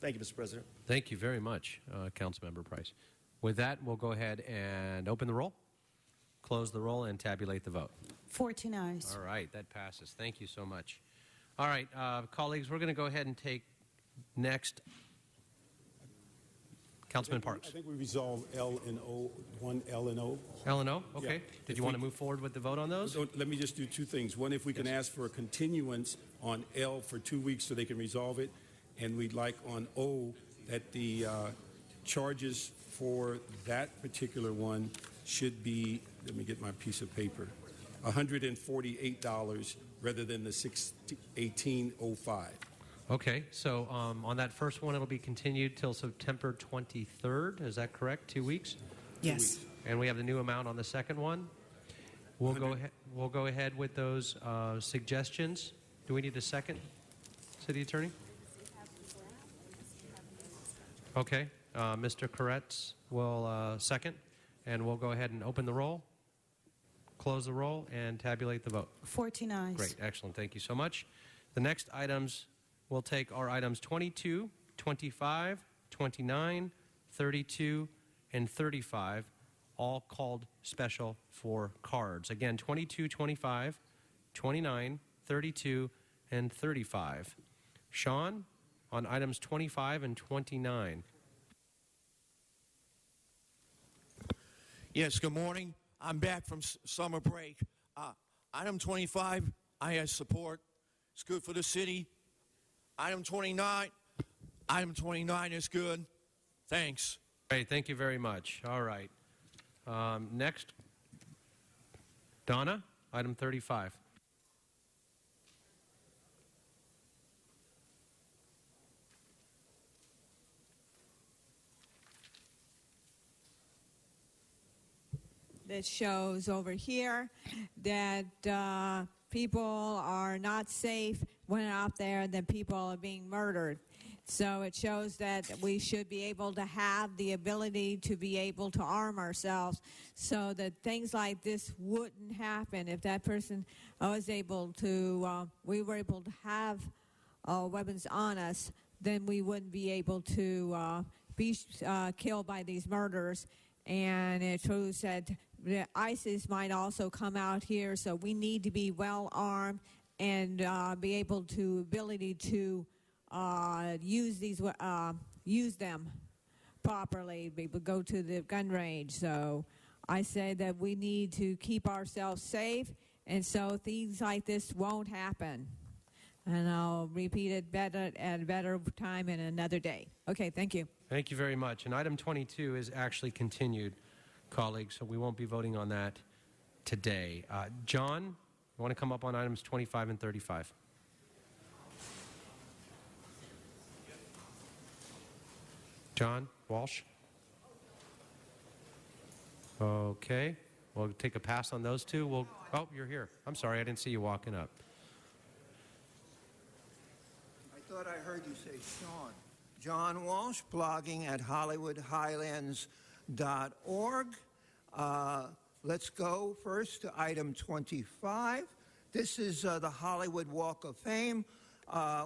R: Thank you, Mr. President.
A: Thank you very much, Councilmember Price. With that, we'll go ahead and open the roll, close the roll, and tabulate the vote.
M: 14 ayes.
A: All right, that passes. Thank you so much. All right, colleagues, we're going to go ahead and take next. Councilman Parks.
Y: I think we resolve L and O, 1 L and O.
A: L and O? Okay.
Y: Yeah.
A: Did you want to move forward with the vote on those?
Y: Let me just do 2 things. One, if we can ask for a continuance on L for 2 weeks so they can resolve it. And we'd like on O that the charges for that particular one should be, let me get my piece of paper, $148 rather than the $18.05.
A: Okay, so on that first one, it'll be continued till September 23rd. Is that correct? 2 weeks?
C: Yes.
A: And we have the new amount on the second one. We'll go ahead. We'll go ahead with those suggestions. Do we need a second, City Attorney? Okay, Mr. Koretz will second, and we'll go ahead and open the roll, close the roll, and tabulate the vote.
M: 14 ayes.
A: Great, excellent. Thank you so much. The next items we'll take are items 22, 25, 29, 32, and 35, all called special for cards. Again, 22, 25, 29, 32, and 35. Sean, on items 25 and 29.
D: Yes, good morning. I'm back from summer break. Item 25, I support. It's good for the city. Item 29 is good. Thanks.
A: Great, thank you very much. All right. Next, Donna, item 35.
I: That shows over here that people are not safe when out there, that people are being murdered. So it shows that we should be able to have the ability to be able to arm ourselves so that things like this wouldn't happen. If that person was able to, we were able to have weapons on us, then we wouldn't be able to be killed by these murders. And it shows that ISIS might also come out here, so we need to be well armed and be able to ability to use them properly. People go to the gun range, so I say that we need to keep ourselves safe, and so things like this won't happen. And I'll repeat it better at a better time in another day. Okay, thank you.
A: Thank you very much. And item 22 is actually continued. colleagues, so we won't be voting on that today. John, you want to come up on items 25 and 35? John Walsh? Okay. We'll take a pass on those two. Oh, you're here. I'm sorry. I didn't see you walking up.
L: I thought I heard you say Sean. John Walsh, blogging at HollywoodHighlands.org. Let's go first to item 25. This is the Hollywood Walk of Fame,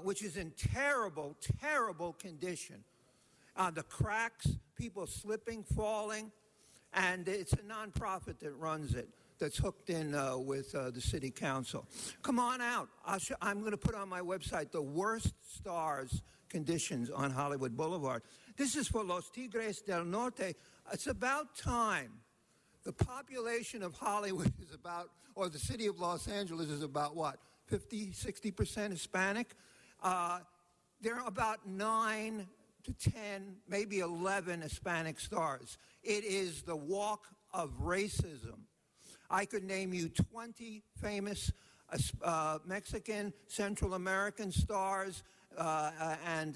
L: which is in terrible, terrible condition. The cracks, people slipping, falling, and it's a nonprofit that runs it that's hooked in with the city council. Come on out. I'm going to put on my website the worst stars conditions on Hollywood Boulevard. This is for Los Tigres del Norte. It's about time. The population of Hollywood is about, or the city of Los Angeles is about what, 50, 60% Hispanic? There are about 9 to 10, maybe 11 Hispanic stars. It is the walk of racism. I could name you 20 famous Mexican, Central American stars and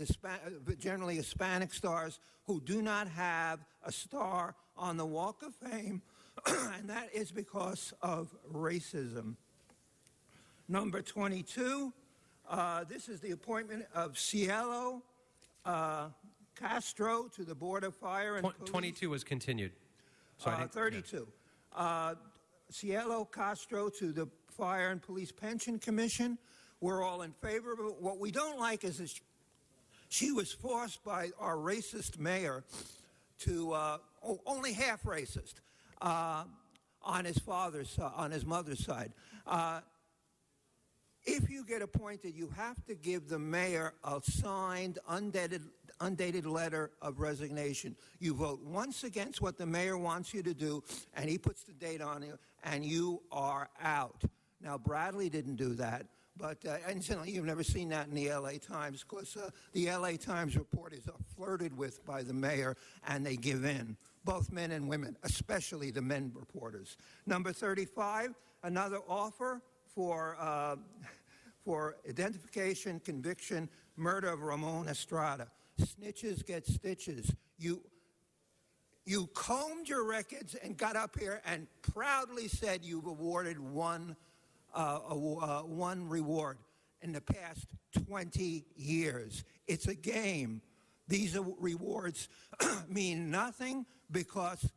L: generally Hispanic stars who do not have a star on the Walk of Fame, and that is because of racism. Number 22, this is the appointment of Cielo Castro to the Board of Fire and Police.
A: 22 was continued. So
L: 32. Cielo Castro to the Fire and Police Pension Commission. We're all in favor of it. What we don't like is that she was forced by our racist mayor to, only half racist, on his mother's side. If you get appointed, you have to give the mayor a signed, undated letter of resignation. You vote once against what the mayor wants you to do, and he puts the date on you, and you are out. Now, Bradley didn't do that, but incidentally, you've never seen that in the L.A. Times, because the L.A. Times reporters are flirted with by the mayor, and they give in, both men and women, especially the men reporters. Number 35, another offer for identification, conviction, murder of Ramon Estrada. Snitches get stitches. You combed your records and got up here and proudly said you've awarded one reward in the past 20 years. It's a game. These rewards mean nothing because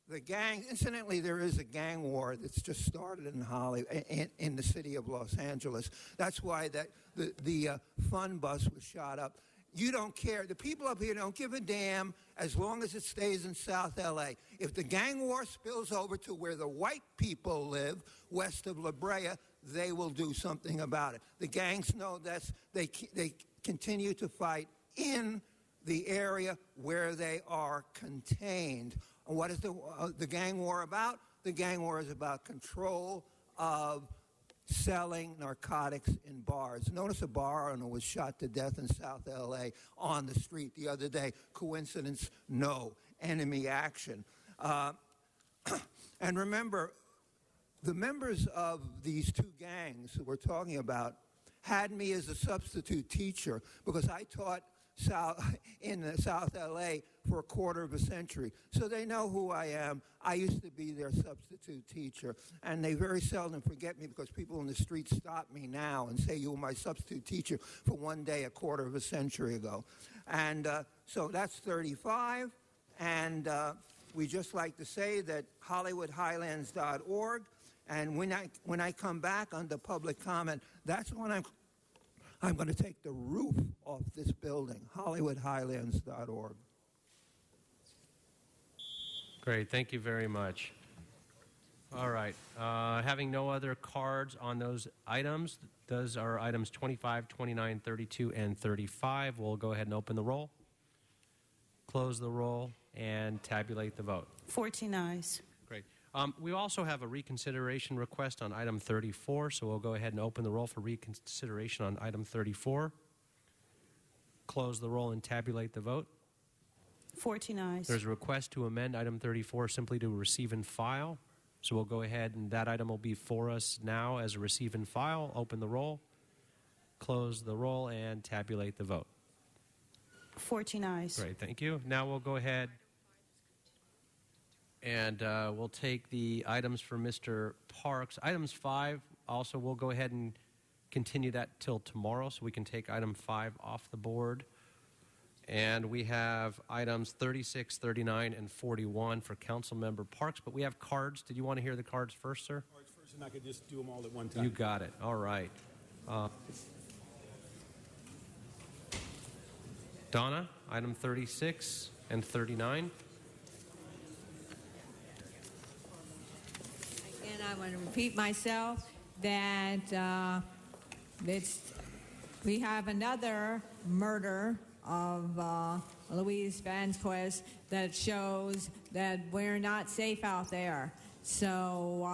L: the gang, incidentally, there is a gang war that's just started in Hollywood, in the city of Los Angeles. That's why the fun bus was shot up. You don't care. The people up here don't give a damn as long as it stays in South L.A. If the gang war spills over to where the white people live, west of La Brea, they will do something about it. The gangs know this. They continue to fight in the area where they are contained. And what is the gang war about? The gang war is about control of selling narcotics in bars. Notice a bar owner was shot to death in South L.A. on the street the other day. Coincidence? No. Enemy action. And remember, the members of these two gangs that we're talking about had me as a substitute teacher because I taught in South L.A. for a quarter of a century. So they know who I am. I used to be their substitute teacher. And they very seldom forget me because people in the street stop me now and say, you were my substitute teacher for one day a quarter of a century ago. And so that's 35. And we just like to say that HollywoodHighlands.org. And when I come back under public comment, that's when I'm going to take the roof off this building, HollywoodHighlands.org.
A: Great. Thank you very much. All right. Having no other cards on those items, those are items 25, 29, 32, and 35. We'll go ahead and open the roll, close the roll, and tabulate the vote.
M: 14 ayes.
A: Great. We also have a reconsideration request on item 34, so we'll go ahead and open the roll for reconsideration on item 34. Close the roll and tabulate the vote.
M: 14 ayes.
A: There's a request to amend item 34 simply to receive and file. So we'll go ahead and that item will be for us now as a receive and file. Open the roll, close the roll, and tabulate the vote.
M: 14 ayes.
A: Great, thank you. Now we'll go ahead and we'll take the items for Mr. Parks. Items 5, also we'll go ahead and continue that till tomorrow so we can take item 5 off the board. And we have items 36, 39, and 41 for Councilmember Parks, but we have cards. Did you want to hear the cards first, sir?
Y: Cards first, and I could just do them all at one time.
A: You got it. All right. Donna, item 36 and 39.
I: Again, I want to repeat myself that we have another murder of Luis Vasquez that shows that we're not safe out there. So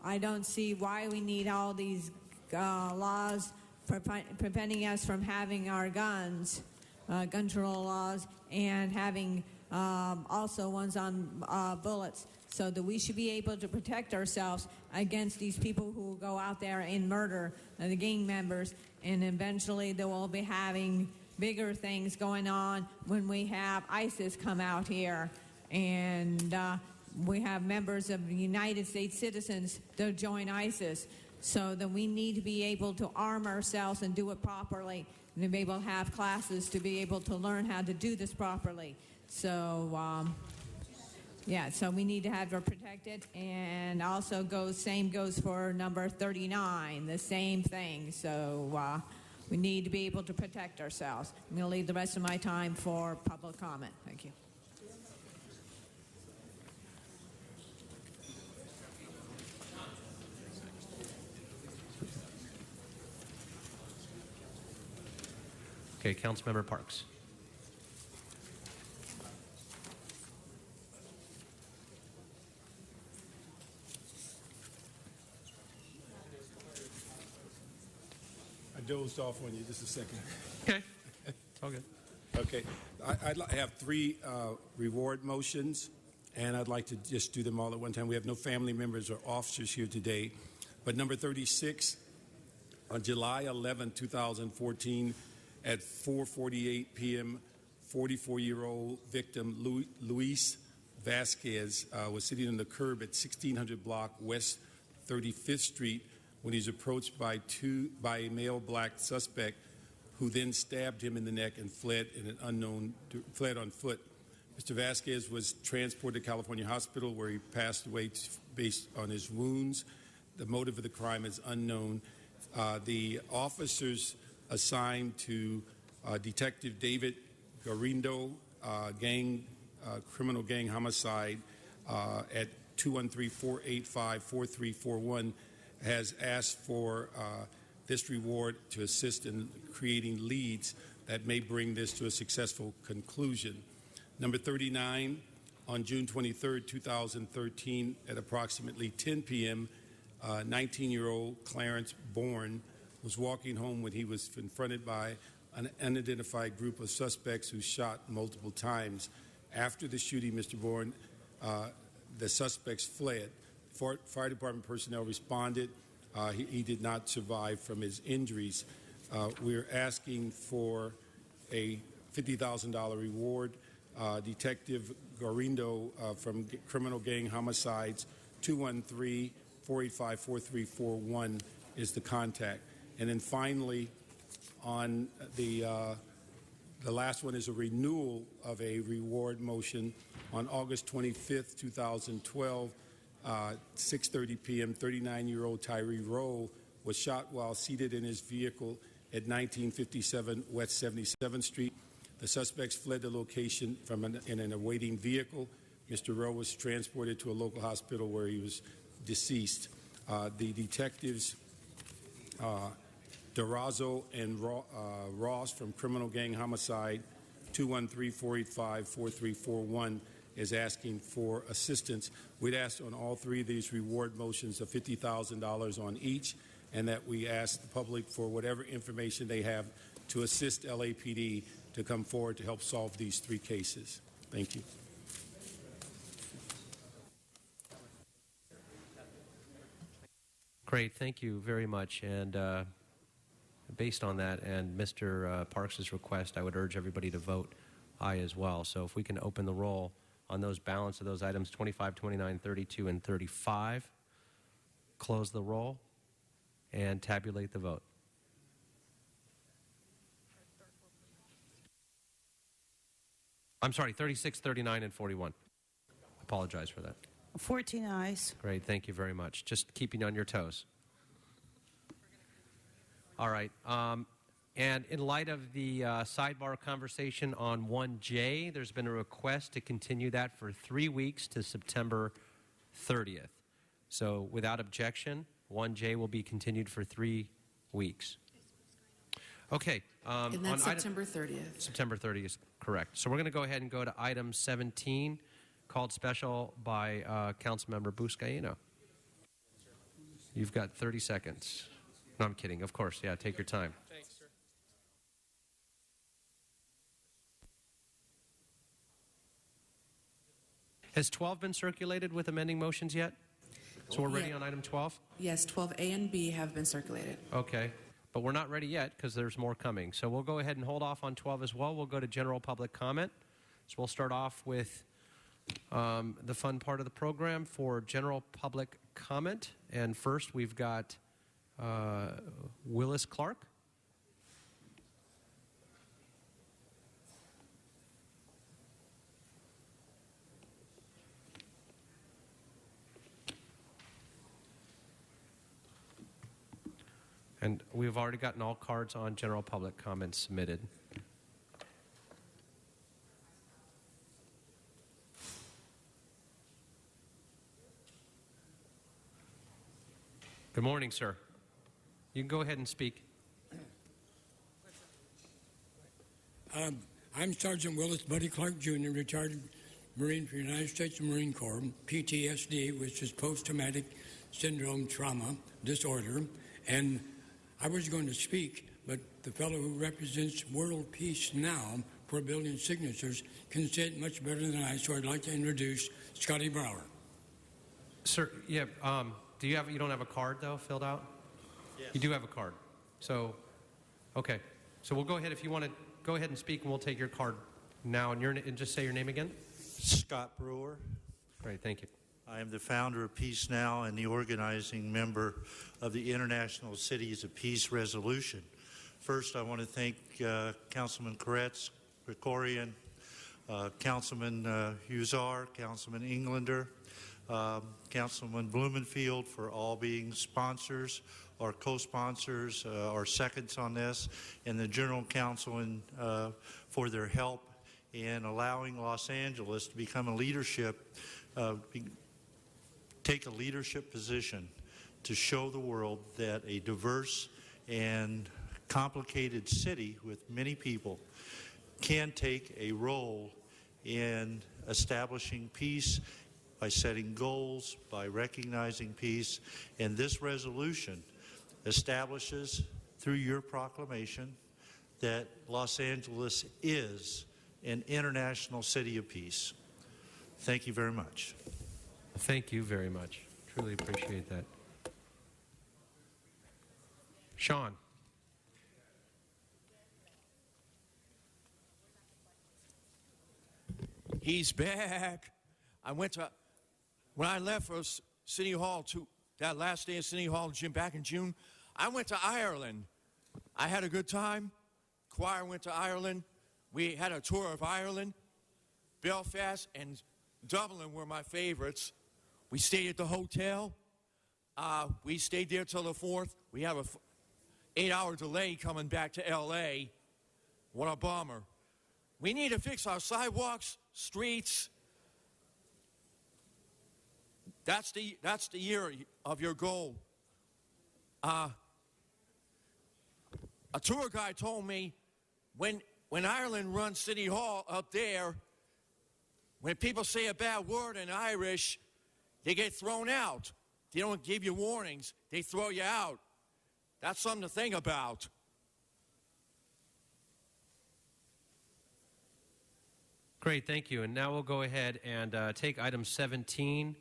I: I don't see why we need all these laws preventing us from having our guns, gun control laws, and having also ones on bullets, so that we should be able to protect ourselves against these people who go out there and murder the gang members, and eventually they will be having bigger things going on when we have ISIS come out here, and we have members of the United States citizens that join ISIS. So that we need to be able to arm ourselves and do it properly, and to be able to have classes to be able to learn how to do this properly. So, so we need to have it protected, and also same goes for number 39, the same thing. So we need to be able to protect ourselves. I'm going to leave the rest of my time for public comment. Thank you.
A: Okay, Councilmember Parks.
Y: I dozed off on you just a second.
A: Okay. It's all good.
Y: Okay. I have 3 reward motions, and I'd like to just do them all at one time. We have no family members or officers here today. But number 36, on July 11, 2014, at 4:48 p.m., 44-year-old victim Luis Vasquez was sitting on the curb at 1600 block West 35th Street when he's approached by a male black suspect, who then stabbed him in the neck and fled on foot. Mr. Vasquez was transported to California Hospital, where he passed away based on his wounds. The motive of the crime is unknown. The officers assigned to Detective David Garindo, criminal gang homicide, at 213-485-4341, has asked for this reward to assist in creating leads that may bring this to a successful conclusion. Number 39, on June 23, 2013, at approximately 10 p.m., 19-year-old Clarence Bourne was walking home when he was confronted by an unidentified group of suspects who shot multiple times. After the shooting, Mr. Bourne, the suspects fled. Fire department personnel responded. He did not survive from his injuries. We're asking for a $50,000 reward. Detective Garindo from Criminal Gang Homicides, 213-485-4341 is the contact. And then finally, on the last one is a renewal of a reward motion. On August 25th, 2012, 6:30 p.m., 39-year-old Tyree Rowe was shot while seated in his vehicle at 1957 West 77th Street. The suspects fled the location in an awaiting vehicle. Mr. Rowe was transported to a local hospital where he was deceased. The detectives, Durazo and Ross from Criminal Gang Homicide, 213-485-4341, is asking for assistance. We'd ask on all 3 of these reward motions of $50,000 on each, and that we ask the public for whatever information they have to assist LAPD to come forward to help solve these 3 cases. Thank you.
A: Great, thank you very much. And based on that and Mr. Parks' request, I would urge everybody to vote aye as well. So if we can open the roll on those balance of those items 25, 29, 32, and 35, close the roll, and tabulate the vote. I'm sorry, 36, 39, and 41. Apologize for that.
M: 14 ayes.
A: Great, thank you very much. Just keeping on your toes. All right. And in light of the sidebar conversation on 1J, there's been a request to continue that for 3 weeks to September 30th. So without objection, 1J will be continued for 3 weeks. Okay.
C: And that's September 30th.
A: September 30th is correct. So we're going to go ahead and go to item 17, called special by Councilmember Buscaino. You've got 30 seconds. No, I'm kidding. Of course. Yeah, take your time.
F: Thanks, sir.
A: Has 12 been circulated with amending motions yet? So we're ready on item 12?
C: Yes, 12A and B have been circulated.
A: Okay. But we're not ready yet because there's more coming. So we'll go ahead and hold off on 12 as well. We'll go to general public comment. So we'll start off with the fun part of the program for general public comment. And first we've got Willis Clark. And we've already gotten all cards on general public comments submitted. Good morning, sir. You can go ahead and speak.
B: I'm Sergeant Willis Buddy Clark, Jr., retired Marine for the United States Marine Corps, PTSD, which is post-traumatic syndrome trauma disorder. And I was going to speak, but the fellow who represents World Peace Now for a billion signatures can say it much better than I, so I'd like to introduce Scotty Brower.
A: Sir, yeah, you don't have a card, though, filled out? Yes. You do have a card. So, okay. So we'll go ahead, if you want to go ahead and speak, and we'll take your card now. And just say your name again.
S: Scott Brewer.
A: Great, thank you.
S: I am the founder of Peace Now and the organizing member of the International Cities of Peace Resolution. First, I want to thank Councilman Koretz, Krikorian, Councilman Huzar, Councilman Englander, Councilman Blumenfield for all being sponsors or co-sponsors or seconds on this, and the General Counsel for their help in allowing Los Angeles to become a leadership take a leadership position to show the world that a diverse and complicated city with many people can take a role in establishing peace by setting goals, by recognizing peace. And this resolution establishes, through your proclamation, that Los Angeles is an international city of peace. Thank you very much.
A: Thank you very much. Truly appreciate that. Sean.
D: He's back. When I left for City Hall, that last day of City Hall back in June, I went to Ireland. I had a good time. Choir went to Ireland. We had a tour of Ireland. Belfast and Dublin were my favorites. We stayed at the hotel. We stayed there till the 4th. We have a 8-hour delay coming back to L.A. What a bummer. We need to fix our sidewalks, streets. That's the year of your goal. A tour guide told me when Ireland runs City Hall up there, when people say a bad word in Irish, they get thrown out. They don't give you warnings. They throw you out. That's something to think about.
A: Great, thank you. And now we'll go ahead and take item 17,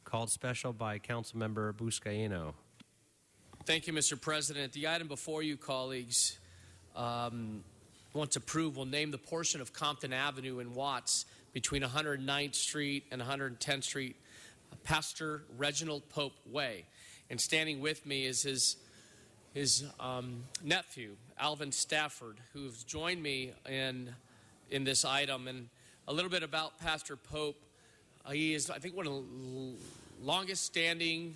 A: called special by Councilmember Buscaino.
E: Thank you, Mr. President. The item before you, colleagues, once approved, will name the portion of Compton Avenue in Watts between 109th Street and 110th Street, Pastor Reginald Pope Way. And standing with me is his nephew, Alvin Stafford, who's joined me in this item. And a little bit about Pastor Pope. He is, I think, one of the longest-standing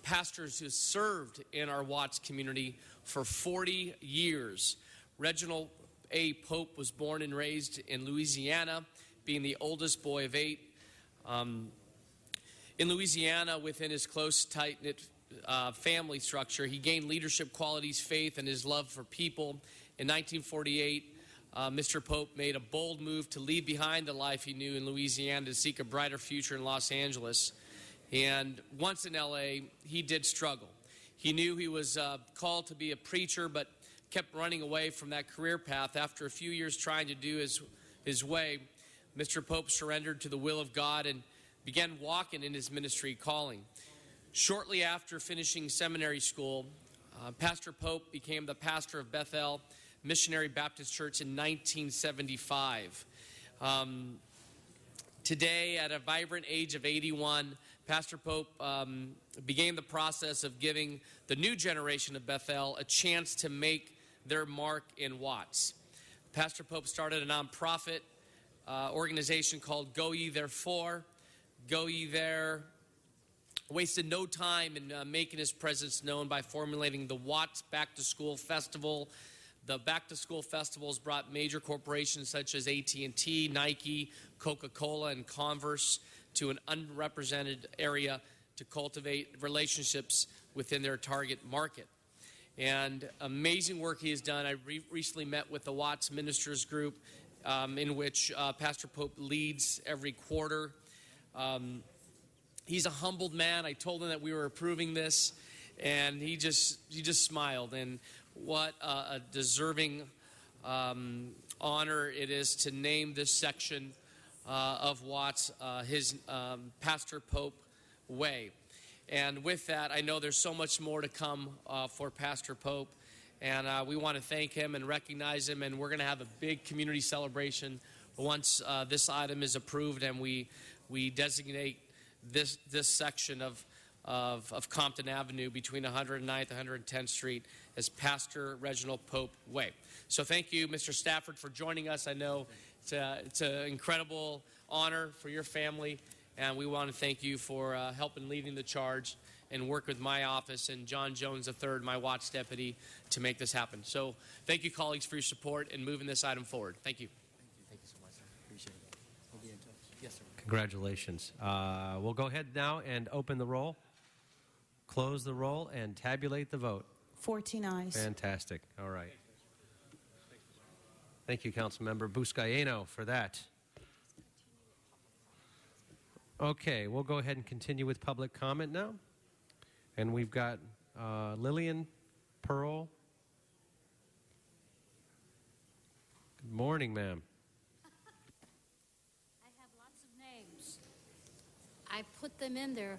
E: pastors who's served in our Watts community for 40 years. Reginald A. Pope was born and raised in Louisiana, being the oldest boy of 8. In Louisiana, within his close, tight-knit family structure, he gained leadership qualities, faith, and his love for people. In 1948, Mr. Pope made a bold move to leave behind the life he knew in Louisiana to seek a brighter future in Los Angeles. And once in L.A., he did struggle. He knew he was called to be a preacher, but kept running away from that career path. After a few years trying to do his way, Mr. Pope surrendered to the will of God and began walking in his ministry calling. Shortly after finishing seminary school, Pastor Pope became the pastor of Bethel Missionary Baptist Church in 1975. Today, at a vibrant age of 81, Pastor Pope began the process of giving the new generation of Bethel a chance to make their mark in Watts. Pastor Pope started a nonprofit organization called Go Ye Therefore. Go Ye There wasted no time in making his presence known by formulating the Watts Back to School Festival. The Back to School festivals brought major corporations such as AT&T, Nike, Coca-Cola, and Converse to an unrepresented area to cultivate relationships within their target market. And amazing work he has done. I recently met with the Watts Ministers Group, in which Pastor Pope leads every quarter. He's a humbled man. I told him that we were approving this, and he just smiled. And what a deserving honor it is to name this section of Watts his Pastor Pope Way. And with that, I know there's so much more to come for Pastor Pope, and we want to thank him and recognize him. And we're going to have a big community celebration once this item is approved, and we designate this section of Compton Avenue between 109th and 110th Street as Pastor Reginald Pope Way. So thank you, Mr. Stafford, for joining us. I know it's an incredible honor for your family, and we want to thank you for helping leading the charge and work with my office and John Jones III, my Watts deputy, to make this happen. So thank you, colleagues, for your support and moving this item forward. Thank you.
F: Thank you so much, sir. Appreciate it. We'll be in touch. Yes, sir.
A: Congratulations. We'll go ahead now and open the roll, close the roll, and tabulate the vote.
M: 14 ayes.
A: Fantastic. All right. Thank you, Councilmember Buscaino, for that. Okay, we'll go ahead and continue with public comment now. And we've got Lillian Pearl. Good morning, ma'am.
T: I have lots of names. I put them in there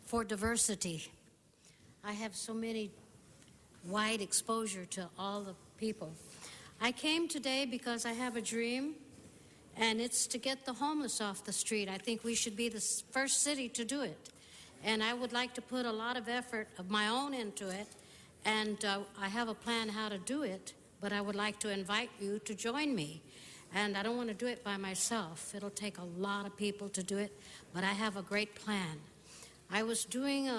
T: for diversity. I have so many wide exposure to all the people. I came today because I have a dream, and it's to get the homeless off the street. I think we should be the first city to do it. And I would like to put a lot of effort of my own into it, and I have a plan how to do it, but I would like to invite you to join me. And I don't want to do it by myself. It'll take a lot of people to do it, but I have a great plan. I was doing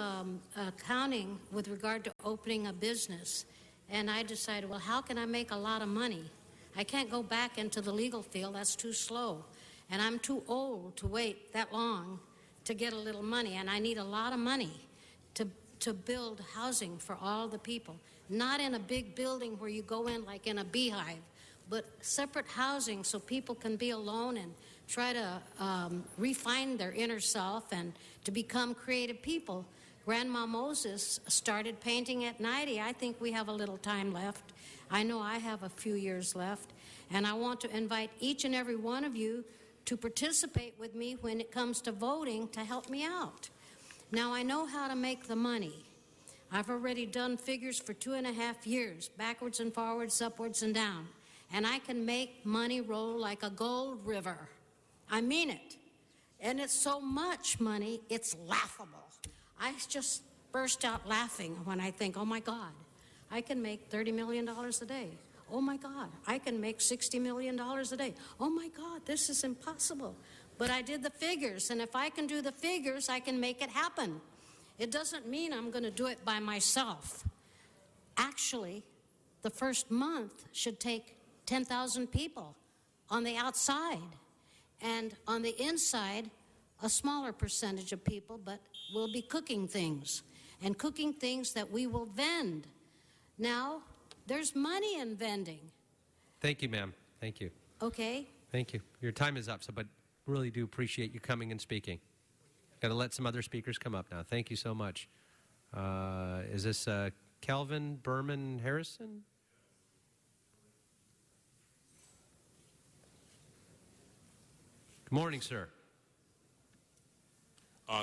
T: accounting with regard to opening a business, and I decided, well, how can I make a lot of money? I can't go back into the legal field. That's too slow. And I'm too old to wait that long to get a little money, and I need a lot of money to build housing for all the people. Not in a big building where you go in like in a beehive, but separate housing so people can be alone and try to refine their inner self and to become creative people Grandma Moses started painting at 90. I think we have a little time left. I know I have a few years left. And I want to invite each and every one of you to participate with me when it comes to voting to help me out. Now, I know how to make the money. I've already done figures for 2.5 years, backwards and forwards, upwards and down. And I can make money roll like a gold river. I mean it. And it's so much money, it's laughable. I just burst out laughing when I think, oh my God, I can make $30 million a day. Oh my God, I can make $60 million a day. Oh my God, this is impossible. But I did the figures, and if I can do the figures, I can make it happen. It doesn't mean I'm going to do it by myself. Actually, the first month should take 10,000 people on the outside, and on the inside, a smaller percentage of people, but we'll be cooking things, and cooking things that we will vend. Now, there's money in vending.
A: Thank you, ma'am. Thank you.
T: Okay?
A: Thank you. Your time is up, so but really do appreciate you coming and speaking. Got to let some other speakers come up now. Thank you so much. Is this Kelvin Berman Harrison? Good morning, sir.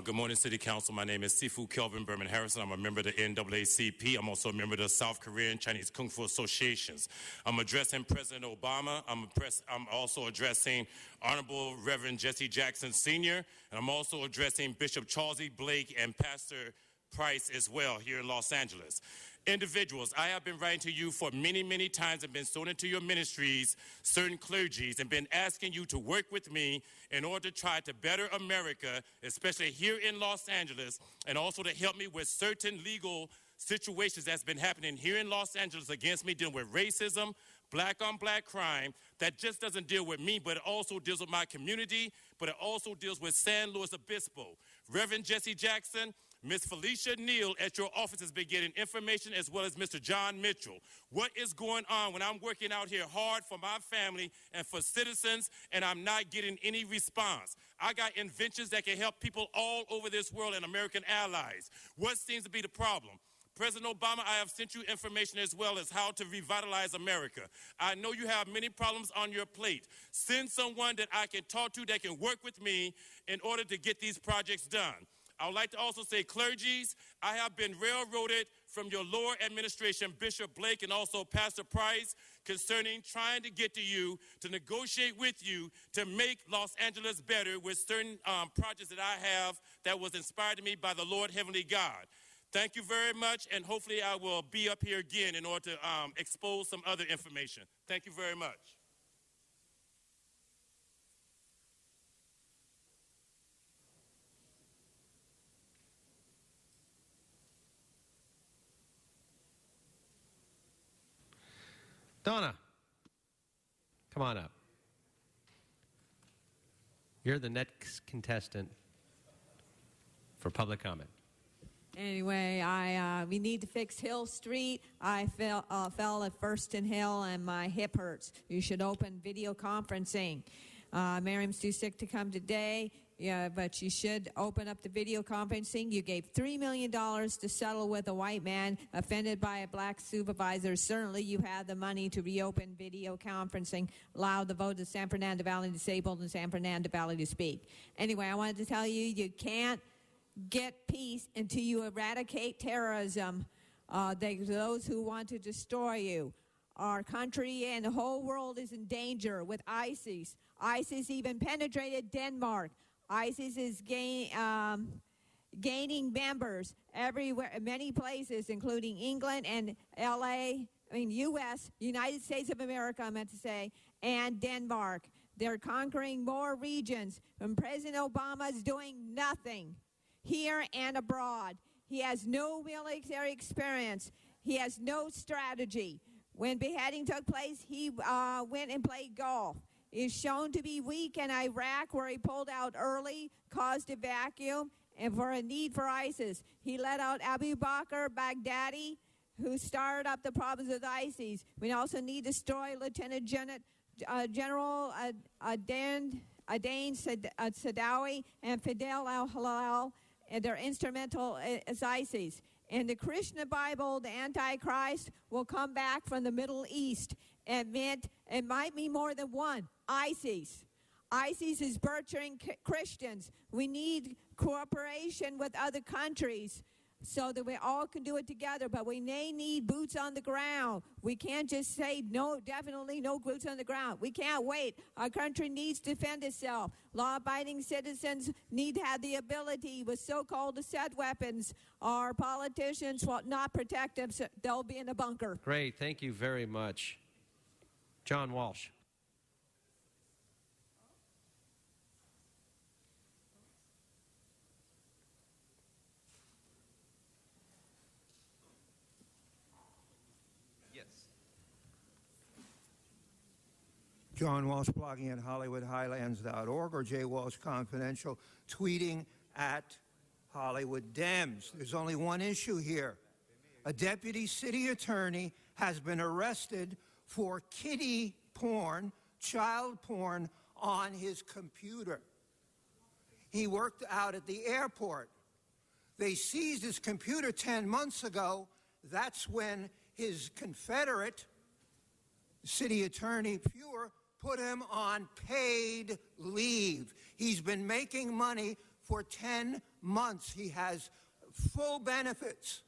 G: Good morning, City Council. My name is Sifu Kelvin Berman Harrison. I'm a member of the NAACP. I'm also a member of the South Korean Chinese Kung Fu Associations. I'm addressing President Obama. I'm also addressing Honorable Reverend Jesse Jackson Sr., and I'm also addressing Bishop Charles E. Blake and Pastor Price as well here in Los Angeles. Individuals, I have been writing to you for many, many times and been sown into your ministries, certain clergies, and been asking you to work with me in order to try to better America, especially here in Los Angeles, and also to help me with certain legal situations that's been happening here in Los Angeles against me, dealing with racism, black-on-black crime, that just doesn't deal with me, but it also deals with my community, but it also deals with San Luis Obispo. Reverend Jesse Jackson, Ms. Felicia Neal at your office has been getting information, as well as Mr. John Mitchell. What is going on when I'm working out here hard for my family and for citizens, and I'm not getting any response? I got inventions that can help people all over this world and American allies. What seems to be the problem? President Obama, I have sent you information as well as how to revitalize America. I know you have many problems on your plate. Send someone that I can talk to that can work with me in order to get these projects done. I would like to also say, clergies, I have been railroaded from your lower administration, Bishop Blake and also Pastor Price, concerning trying to get to you, to negotiate with you, to make Los Angeles better with certain projects that I have that was inspired to me by the Lord Heavenly God. Thank you very much, and hopefully I will be up here again in order to expose some other information. Thank you very much.
A: Donna, come on up. You're the next contestant for public comment.
I: Anyway, we need to fix Hill Street. I fell at First and Hill, and my hip hurts. You should open video conferencing. Miriam's too sick to come today, but you should open up the video conferencing. You gave $3 million to settle with a white man offended by a black supervisor. Certainly you have the money to reopen video conferencing, allow the vote of San Fernando Valley disabled and San Fernando Valley to speak. Anyway, I wanted to tell you, you can't get peace until you eradicate terrorism. Those who want to destroy you. Our country and the whole world is in danger with ISIS. ISIS even penetrated Denmark. ISIS is gaining members everywhere, many places, including England and U.S., United States of America, I meant to say, and Denmark. They're conquering more regions, and President Obama is doing nothing here and abroad. He has no military experience. He has no strategy. When beheading took place, he went and played golf. Is shown to be weak in Iraq, where he pulled out early, caused a vacuum, and for a need for ISIS. He let out Abu Bakr Baghdadi, who started up the problems with ISIS. We also need to destroy Lieutenant General Adain Sadawi and Fidel al-Halal and they're instrumental as ISIS. In the Krishna Bible, the Antichrist will come back from the Middle East, and it might be more than one. ISIS. ISIS is butchering Christians. We need cooperation with other countries so that we all can do it together, but we may need boots on the ground. We can't just say, no, definitely no boots on the ground. We can't wait. Our country needs to defend itself. Law-abiding citizens need to have the ability with so-called assault weapons. Our politicians will not protect them, so they'll be in a bunker.
A: Great. Thank you very much. John Walsh.
L: John Walsh, blogging at HollywoodHighlands.org, or J. Walsh Confidential, tweeting at Hollywood Dems. There's only one issue here. A deputy city attorney has been arrested for kiddie porn, child porn, on his computer. He worked out at the airport. They seized his computer 10 months ago. That's when his confederate, city attorney Pure, put him on paid leave. He's been making money for 10 months. He has full benefits.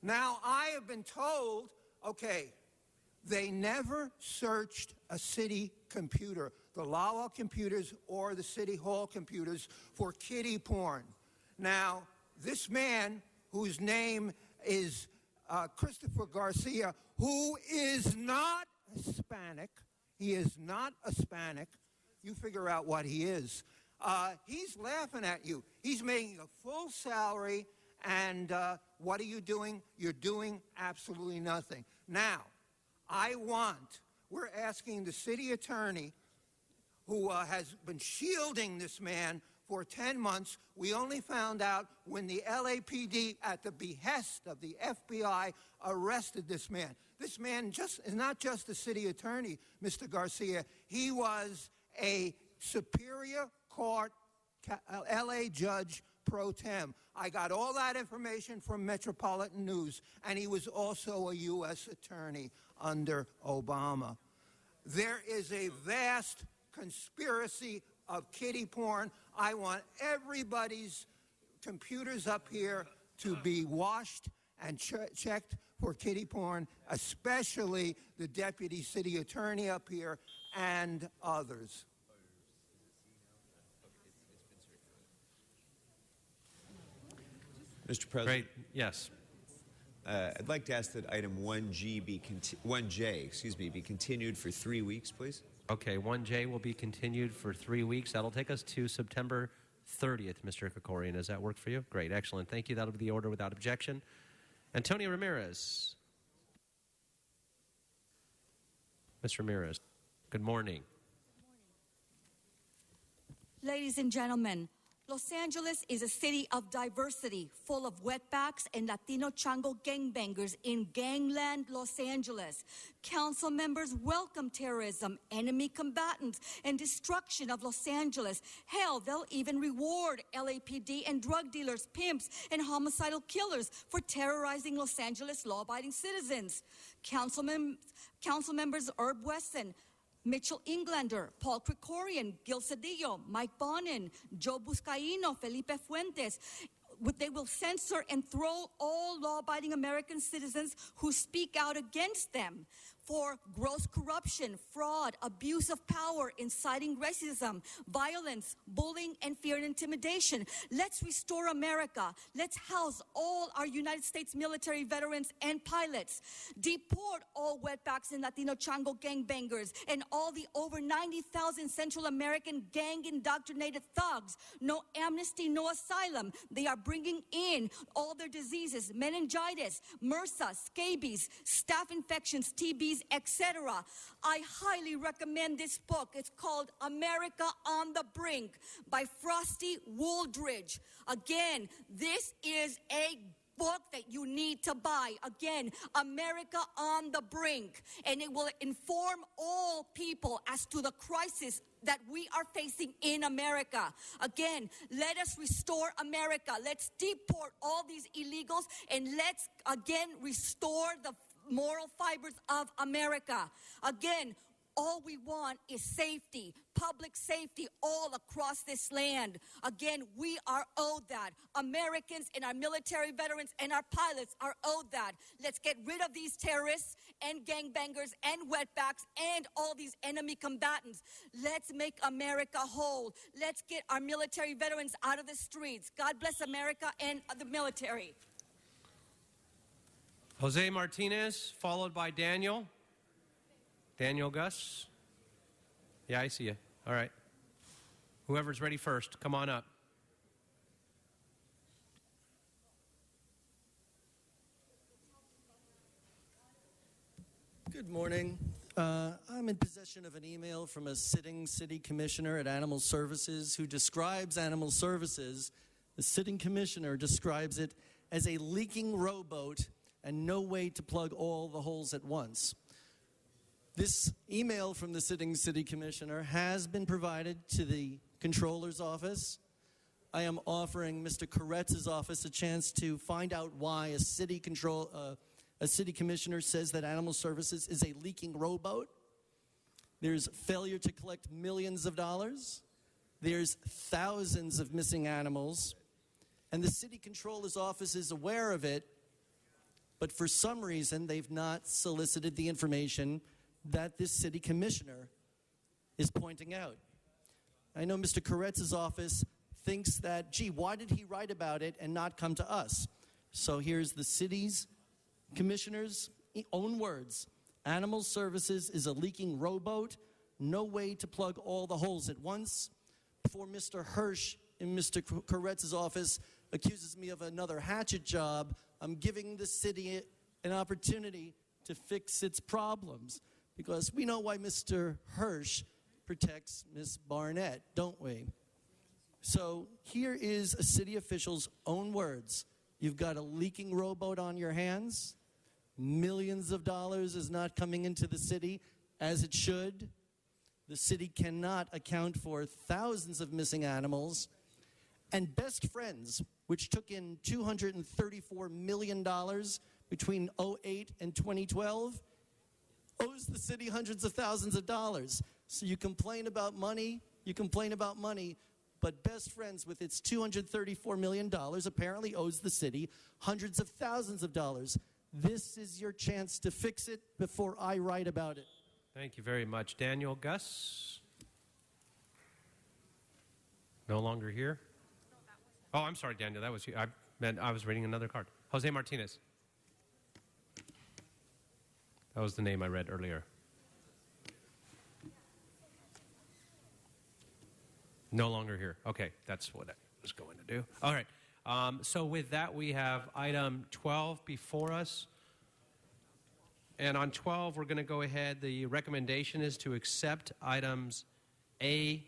L: Now, I have been told, okay, they never searched a city computer, the Lala computers or the City Hall computers, for kiddie porn. Now, this man, whose name is Christopher Garcia, who is not Hispanic, he is not Hispanic. You figure out what he is. He's laughing at you. He's making a full salary, and what are you doing? You're doing absolutely nothing. Now, we're asking the city attorney, who has been shielding this man for 10 months. We only found out when the LAPD, at the behest of the FBI, arrested this man. This man is not just a city attorney, Mr. Garcia. He was a Superior Court LA judge pro tem. I got all that information from Metropolitan News, and he was also a U.S. attorney under Obama. There is a vast conspiracy of kiddie porn. I want everybody's computers up here to be washed and checked for kiddie porn, especially the deputy city attorney up here and others.
H: Mr. President.
A: Great. Yes.
H: I'd like to ask that item 1J be continued for 3 weeks, please.
A: Okay, 1J will be continued for 3 weeks. That'll take us to September 30th, Mr. Krikorian. Does that work for you? Great, excellent. Thank you. That'll be the order without objection. Antonio Ramirez. Ms. Ramirez, good morning.
J: Ladies and gentlemen, Los Angeles is a city of diversity, full of wetbacks and Latino Chango gangbangers in gangland Los Angeles. Council members welcome terrorism, enemy combatants, and destruction of Los Angeles. Hell, they'll even reward LAPD and drug dealers, pimps, and homicidal killers for terrorizing Los Angeles law-abiding citizens. Council members Herb Wesson, Mitchell Englander, Paul Krikorian, Gil Cedillo, Mike Bonin, Joe Buscaino, Felipe Fuentes. They will censor and throw all law-abiding American citizens who speak out against them for gross corruption, fraud, abuse of power, inciting racism, violence, bullying, and fear and intimidation. Let's restore America. Let's house all our United States military veterans and pilots. Deport all wetbacks and Latino Chango gangbangers and all the over 90,000 Central American gang-indoctrinated thugs. No amnesty, no asylum. They are bringing in all their diseases, meningitis, MRSA, scabies, staph infections, TBs, etc. I highly recommend this book. It's called America on the Brink by Frosty Wooldridge. Again, this is a book that you need to buy. Again, America on the Brink. And it will inform all people as to the crisis that we are facing in America. Again, let us restore America. Let's deport all these illegals, and let's again restore the moral fibers of America. Again, all we want is safety, public safety all across this land. Again, we are owed that. Americans and our military veterans and our pilots are owed that. Let's get rid of these terrorists and gangbangers and wetbacks and all these enemy combatants. Let's make America whole. Let's get our military veterans out of the streets. God bless America and the military.
A: Jose Martinez, followed by Daniel. Daniel Gus? Yeah, I see you. All right. Whoever's ready first, come on up.
K: Good morning. I'm in possession of an email from a sitting city commissioner at Animal Services who describes Animal Services. The sitting commissioner describes it as a leaking rowboat and no way to plug all the holes at once. This email from the sitting city commissioner has been provided to the controller's office. I am offering Mr. Koretz's office a chance to find out why a city commissioner says that Animal Services is a leaking rowboat. There's failure to collect millions of dollars. There's thousands of missing animals. And the city controller's office is aware of it, but for some reason they've not solicited the information that this city commissioner is pointing out. I know Mr. Koretz's office thinks that, gee, why did he write about it and not come to us? So here's the city's commissioner's own words. Animal Services is a leaking rowboat, no way to plug all the holes at once. Before Mr. Hirsch in Mr. Koretz's office accuses me of another hatchet job, I'm giving the city an opportunity to fix its problems. Because we know why Mr. Hirsch protects Ms. Barnett, don't we? So here is a city official's own words. You've got a leaking rowboat on your hands. Millions of dollars is not coming into the city as it should. The city cannot account for thousands of missing animals. And Best Friends, which took in $234 million between 2008 and 2012, owes the city hundreds of thousands of dollars. So you complain about money, but Best Friends with its $234 million apparently owes the city hundreds of thousands of dollars. This is your chance to fix it before I write about it.
A: Thank you very much. Daniel Gus? No longer here? Oh, I'm sorry, Daniel. That was you. I was reading another card. Jose Martinez. That was the name I read earlier. No longer here. Okay, that's what I was going to do. All right. So with that, we have item 12 before us. And on 12, we're going to go ahead. The recommendation is to accept items A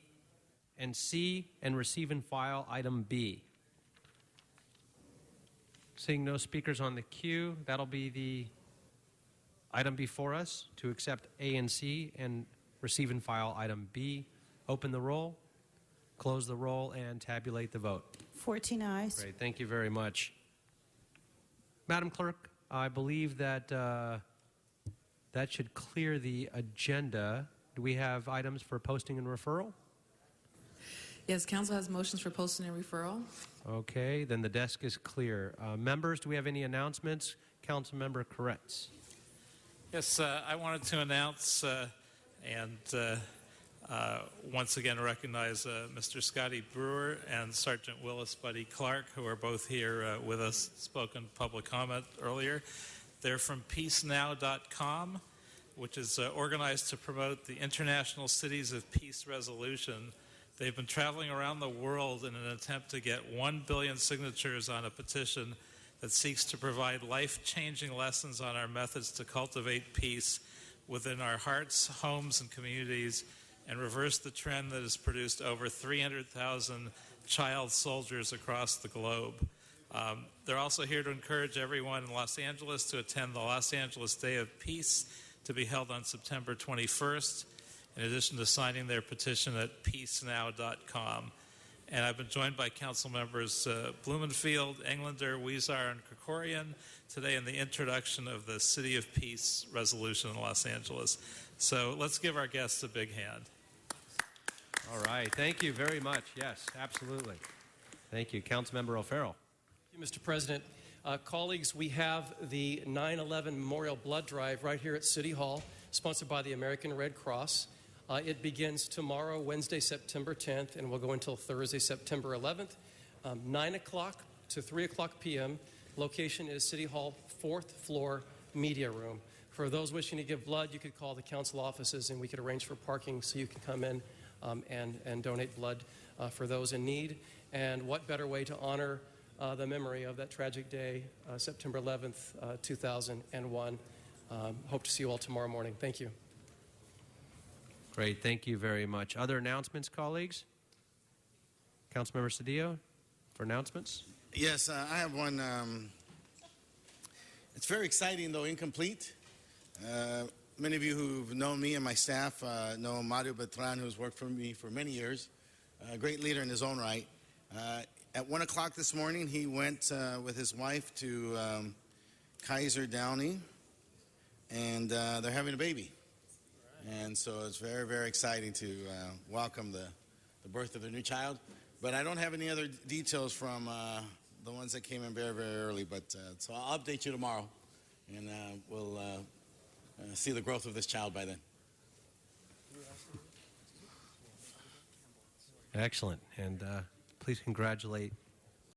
A: and C and receive and file item B. Seeing no speakers on the queue, that'll be the item before us, to accept A and C and receive and file item B. Open the roll, close the roll, and tabulate the vote.
M: 14 ayes.
A: Great, thank you very much. Madam Clerk, I believe that that should clear the agenda. Do we have items for posting and referral?
C: Yes, council has motions for posting and referral.
A: Okay, then the desk is clear. Members, do we have any announcements? Councilmember Koretz.
U: Yes, I wanted to announce and once again recognize Mr. Scotty Brewer and Sergeant Willis Buddy Clark, who are both here with us, spoken public comment earlier. They're from peacenow.com, which is organized to promote the International Cities of Peace Resolution. They've been traveling around the world in an attempt to get 1 billion signatures on a petition that seeks to provide life-changing lessons on our methods to cultivate peace within our hearts, homes, and communities, and reverse the trend that has produced over 300,000 child soldiers across the globe. They're also here to encourage everyone in Los Angeles to attend the Los Angeles Day of Peace to be held on September 21st, in addition to signing their petition at peacenow.com. And I've been joined by council members Blumenfield, Englander, Weezer, and Krikorian today in the introduction of the City of Peace resolution in Los Angeles. So let's give our guests a big hand.
A: All right. Thank you very much. Yes, absolutely. Thank you. Councilmember O'Farrell.
F: Thank you, Mr. President. Colleagues, we have the 9/11 Memorial Blood Drive right here at City Hall, sponsored by the American Red Cross. It begins tomorrow, Wednesday, September 10th, and will go until Thursday, September 11th, 9 o'clock to 3 o'clock p.m. Location is City Hall, 4th floor, media room. For those wishing to give blood, you could call the council offices, and we could arrange for parking so you can come in and donate blood for those in need. And what better way to honor the memory of that tragic day, September 11th, 2001. Hope to see you all tomorrow morning. Thank you.
A: Great. Thank you very much. Other announcements, colleagues? Councilmember Cedillo for announcements?
N: Yes, I have one. It's very exciting, though incomplete. Many of you who've known me and my staff know Mario Beltran, who's worked for me for many years, a great leader in his own right. At 1 o'clock this morning, he went with his wife to Kaiser Downey, and they're having a baby. And so it's very, very exciting to welcome the birth of their new child. But I don't have any other details from the ones that came in very, very early. But so I'll update you tomorrow, and we'll see the growth of this child by then.
A: Excellent. And please congratulate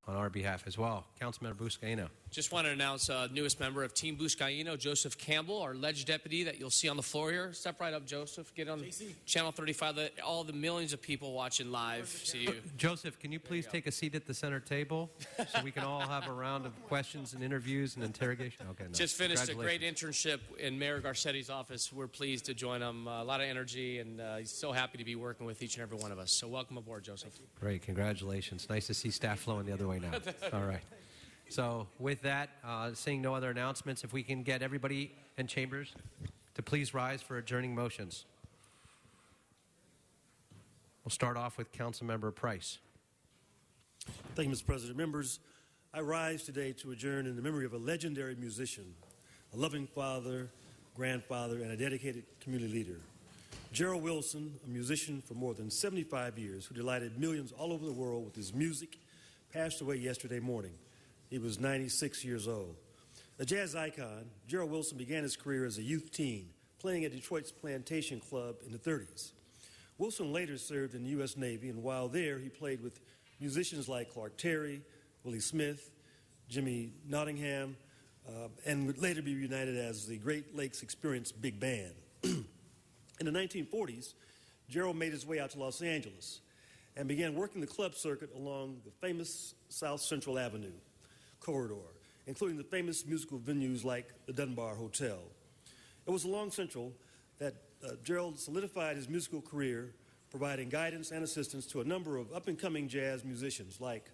A: on our behalf as well. Councilmember Buscaino.
E: Just want to announce newest member of Team Buscaino, Joseph Campbell, our ledge deputy that you'll see on the floor here. Step right up, Joseph. Get on Channel 35. Let all the millions of people watching live see you.
A: Joseph, can you please take a seat at the center table so we can all have a round of questions and interviews and interrogation? Okay. No.
E: Just finished a great internship in Mayor Garcetti's office. We're pleased to join him. A lot of energy, and he's so happy to be working with each and every one of us. So welcome aboard, Joseph.
A: Great. Congratulations. Nice to see staff flowing the other way now. All right. So with that, seeing no other announcements, if we can get everybody in chambers to please rise for adjourning motions. We'll start off with Councilmember Price.
R: Thank you, Mr. President. Members, I rise today to adjourn in the memory of a legendary musician, a loving father, grandfather, and a dedicated community leader. Gerald Wilson, a musician for more than 75 years who delighted millions all over the world with his music, passed away yesterday morning. He was 96 years old. A jazz icon, Gerald Wilson began his career as a youth teen, playing at Detroit's Plantation Club in the 30s. Wilson later served in the U.S. Navy, and while there, he played with musicians like Clark Terry, Willie Smith, Jimmy Nottingham, and would later be reunited as the Great Lakes Experience Big Band. In the 1940s, Gerald made his way out to Los Angeles and began working the club circuit along the famous South Central Avenue corridor, including the famous musical venues like the Dunbar Hotel. It was along Central that Gerald solidified his musical career, providing guidance and assistance to a number of up-and-coming jazz musicians like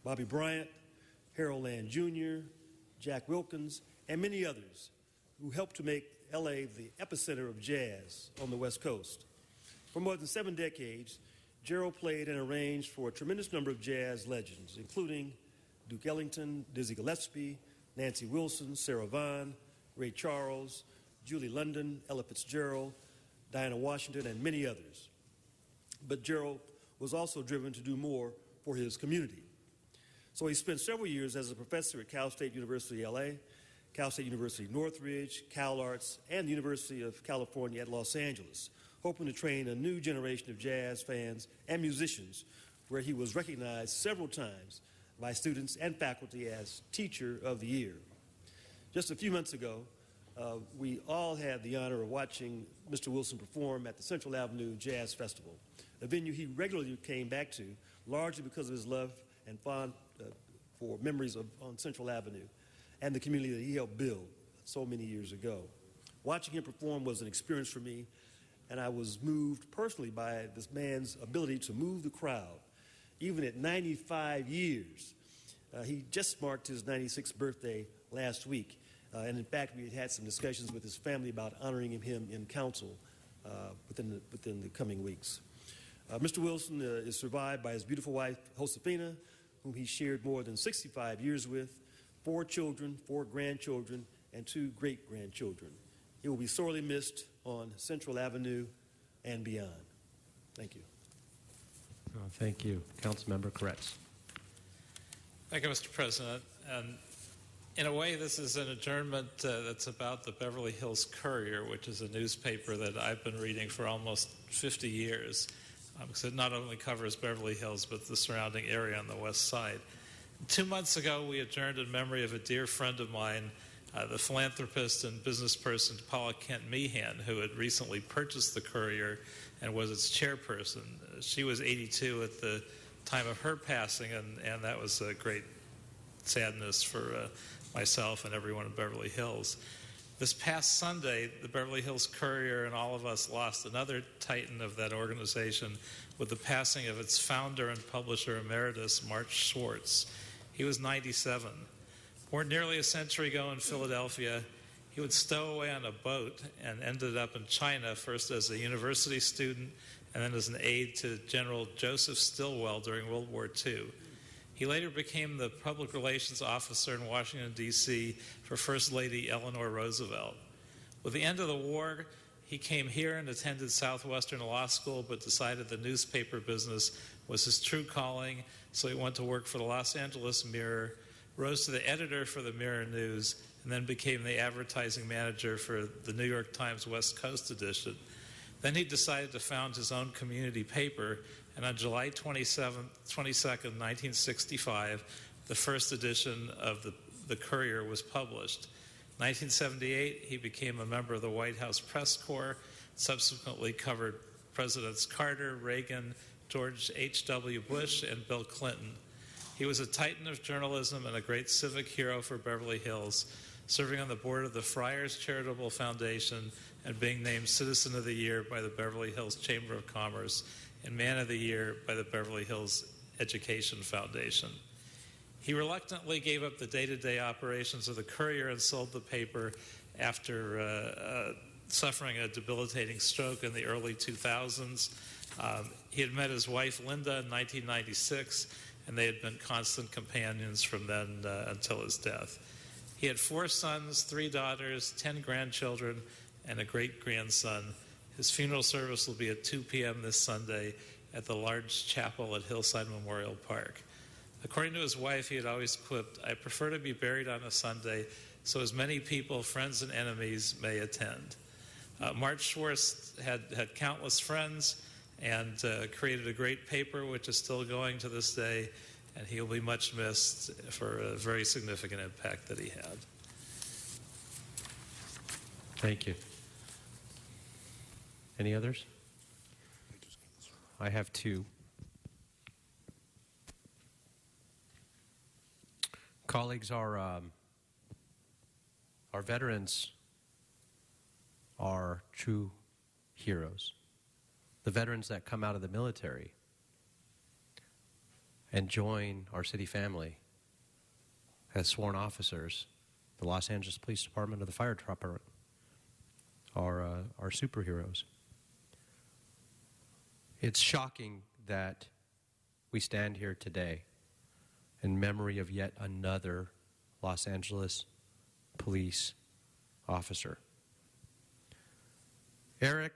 R: Bobby Bryant, Harold Land Jr., Jack Wilkins, and many others who helped to make L.A. the epicenter of jazz on the West Coast. For more than 7 decades, Gerald played and arranged for a tremendous number of jazz legends, including Duke Ellington, Dizzy Gillespie, Nancy Wilson, Sarah Vaughan, Ray Charles, Julie London, Ella Fitzgerald, Diana Washington, and many others. But Gerald was also driven to do more for his community. So he spent several years as a professor at Cal State University, LA, Cal State University Northridge, Cal Arts, and the University of California at Los Angeles, hoping to train a new generation of jazz fans and musicians, where he was recognized several times by students and faculty as Teacher of the Year. Just a few months ago, we all had the honor of watching Mr. Wilson perform at the Central Avenue Jazz Festival, a venue he regularly came back to, largely because of his love and fond for memories on Central Avenue and the community that he helped build so many years ago. Watching him perform was an experience for me, and I was moved personally by this man's ability to move the crowd. Even at 95 years, He just marked his 96th birthday last week. And in fact, we had some discussions with his family about honoring him in council within the coming weeks. Mr. Wilson is survived by his beautiful wife, Josefina, whom he shared more than 65 years with, 4 children, 4 grandchildren, and 2 great-grandchildren. He will be sorely missed on Central Avenue and beyond. Thank you.
A: Thank you. Councilmember Koretz.
U: Thank you, Mr. President. And in a way, this is an adjournment that's about the Beverly Hills Courier, which is a newspaper that I've been reading for almost 50 years, because it not only covers Beverly Hills, but the surrounding area on the west side. 2 months ago, we adjourned in memory of a dear friend of mine, the philanthropist and business person Paula Kent Meehan, who had recently purchased the Courier and was its chairperson. She was 82 at the time of her passing, and that was a great sadness for myself and everyone in Beverly Hills. This past Sunday, the Beverly Hills Courier and all of us lost another titan of that organization with the passing of its founder and publisher emeritus, March Schwartz. He was 97. Born nearly a century ago in Philadelphia, he would stow away on a boat and ended up in China, first as a university student and then as an aide to General Joseph Stilwell during World War II. He later became the public relations officer in Washington, D.C. for First Lady Eleanor Roosevelt. With the end of the war, he came here and attended Southwestern Law School, but decided the newspaper business was his true calling, so he went to work for the Los Angeles Mirror, rose to the editor for the Mirror News, and then became the advertising manager for the New York Times West Coast edition. Then he decided to found his own community paper, and on July 22nd, 1965, the first edition of the Courier was published. In 1978, he became a member of the White House Press Corps, subsequently covered Presidents Carter, Reagan, George H.W. Bush, and Bill Clinton. He was a titan of journalism and a great civic hero for Beverly Hills, serving on the board of the Friars Charitable Foundation and being named Citizen of the Year by the Beverly Hills Chamber of Commerce and Man of the Year by the Beverly Hills Education Foundation. He reluctantly gave up the day-to-day operations of the Courier and sold the paper after suffering a debilitating stroke in the early 2000s. He had met his wife, Linda, in 1996, and they had been constant companions from then until his death. He had 4 sons, 3 daughters, 10 grandchildren, and a great-grandson. His funeral service will be at 2 p.m. this Sunday at the large chapel at Hillside Memorial Park. According to his wife, he had always quipped, "I prefer to be buried on a Sunday so as many people, friends and enemies, may attend." March Schwartz had countless friends and created a great paper which is still going to this day, and he will be much missed for a very significant impact that he had.
A: Thank you. Any others? I have 2. Colleagues, our veterans are true heroes. The veterans that come out of the military and join our city family as sworn officers, the Los Angeles Police Department or the Fire Department, are superheroes. It's shocking that we stand here today in memory of yet another Los Angeles police officer. Eric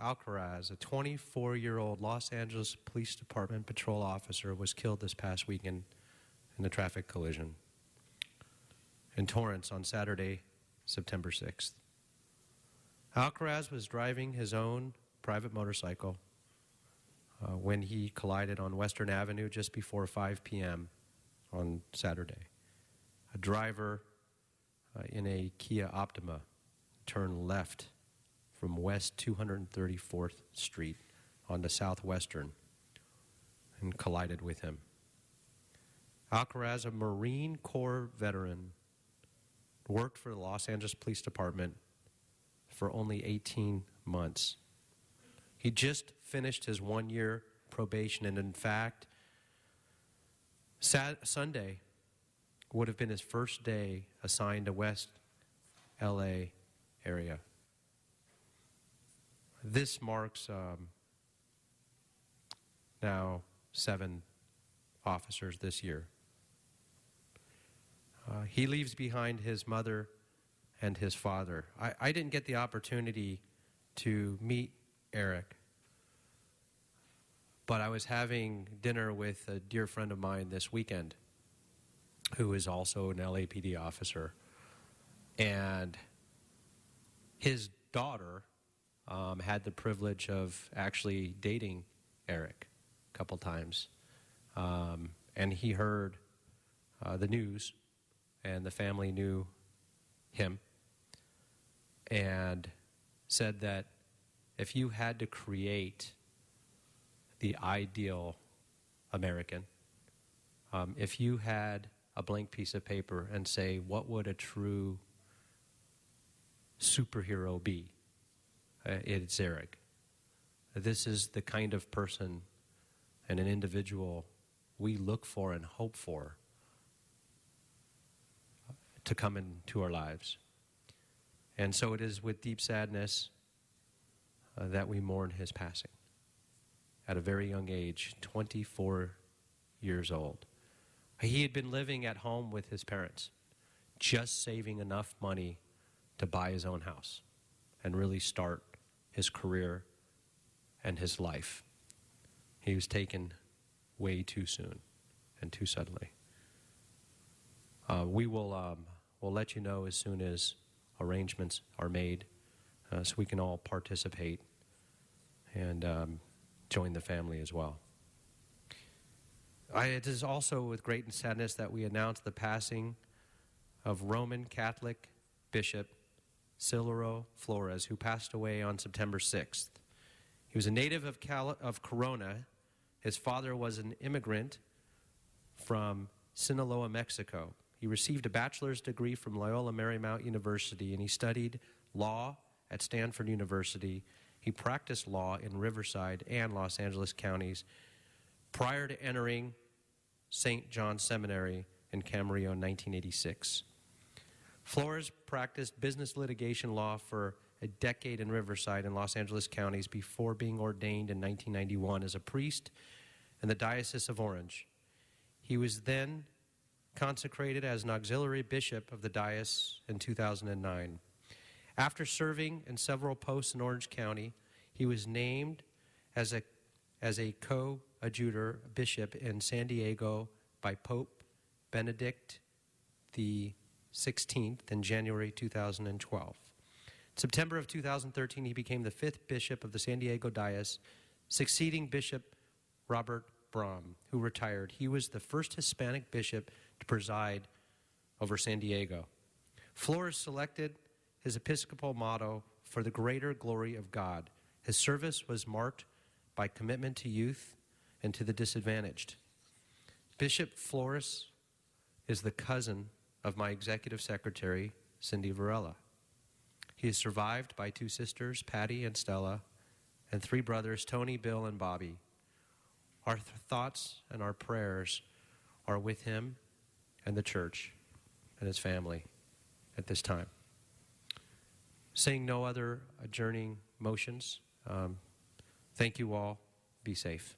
A: Alcaraz, a 24-year-old Los Angeles Police Department patrol officer, was killed this past weekend in a traffic collision in Torrance on Saturday, September 6th. Alcaraz was driving his own private motorcycle when he collided on Western Avenue just before 5 p.m. on Saturday. A driver in a Kia Optima turned left from West 234th Street onto Southwestern and collided with him. Alcaraz, a Marine Corps veteran, worked for the Los Angeles Police Department for only 18 months. He just finished his 1-year probation, and in fact, Sunday, would have been his first day assigned to West LA area. This marks now 7 officers this year. He leaves behind his mother and his father. I didn't get the opportunity to meet Eric, but I was having dinner with a dear friend of mine this weekend who is also an LAPD officer. And his daughter had the privilege of actually dating Eric a couple times. And he heard the news, and the family knew him, and said that if you had to create the ideal American, if you had a blank piece of paper and say, what would a true superhero be? It's Eric. This is the kind of person and an individual we look for and hope for to come into our lives. And so it is with deep sadness that we mourn his passing at a very young age, 24 years old. He had been living at home with his parents, just saving enough money to buy his own house and really start his career and his life. He was taken way too soon and too suddenly. We'll let you know as soon as arrangements are made so we can all participate and join the family as well. It is also with great sadness that we announce the passing of Roman Catholic Bishop Siluro Flores, who passed away on September 6th. He was a native of Corona. His father was an immigrant from Sinaloa, Mexico. He received a bachelor's degree from Loyola Marymount University, and he studied law at Stanford University. He practiced law in Riverside and Los Angeles counties prior to entering St. John Seminary in Camarillo in 1986. Flores practiced business litigation law for a decade in Riverside and Los Angeles counties before being ordained in 1991 as a priest in the Diocese of Orange. He was then consecrated as an auxiliary bishop of the diocese in 2009. After serving in several posts in Orange County, he was named as a co-adjutor bishop in San Diego by Pope Benedict the 16th in January 2012. In September of 2013, he became the 5th bishop of the San Diego Diocese, succeeding Bishop Robert Brahm, who retired. He was the first Hispanic bishop to preside over San Diego. Flores selected his episcopal motto, "For the greater glory of God." His service was marked by commitment to youth and to the disadvantaged. Bishop Flores is the cousin of my executive secretary, Cindy Varela. He is survived by 2 sisters, Patty and Stella, and 3 brothers, Tony, Bill, and Bobby. Our thoughts and our prayers are with him and the church and his family at this time. Seeing no other adjourning motions, thank you all. Be safe.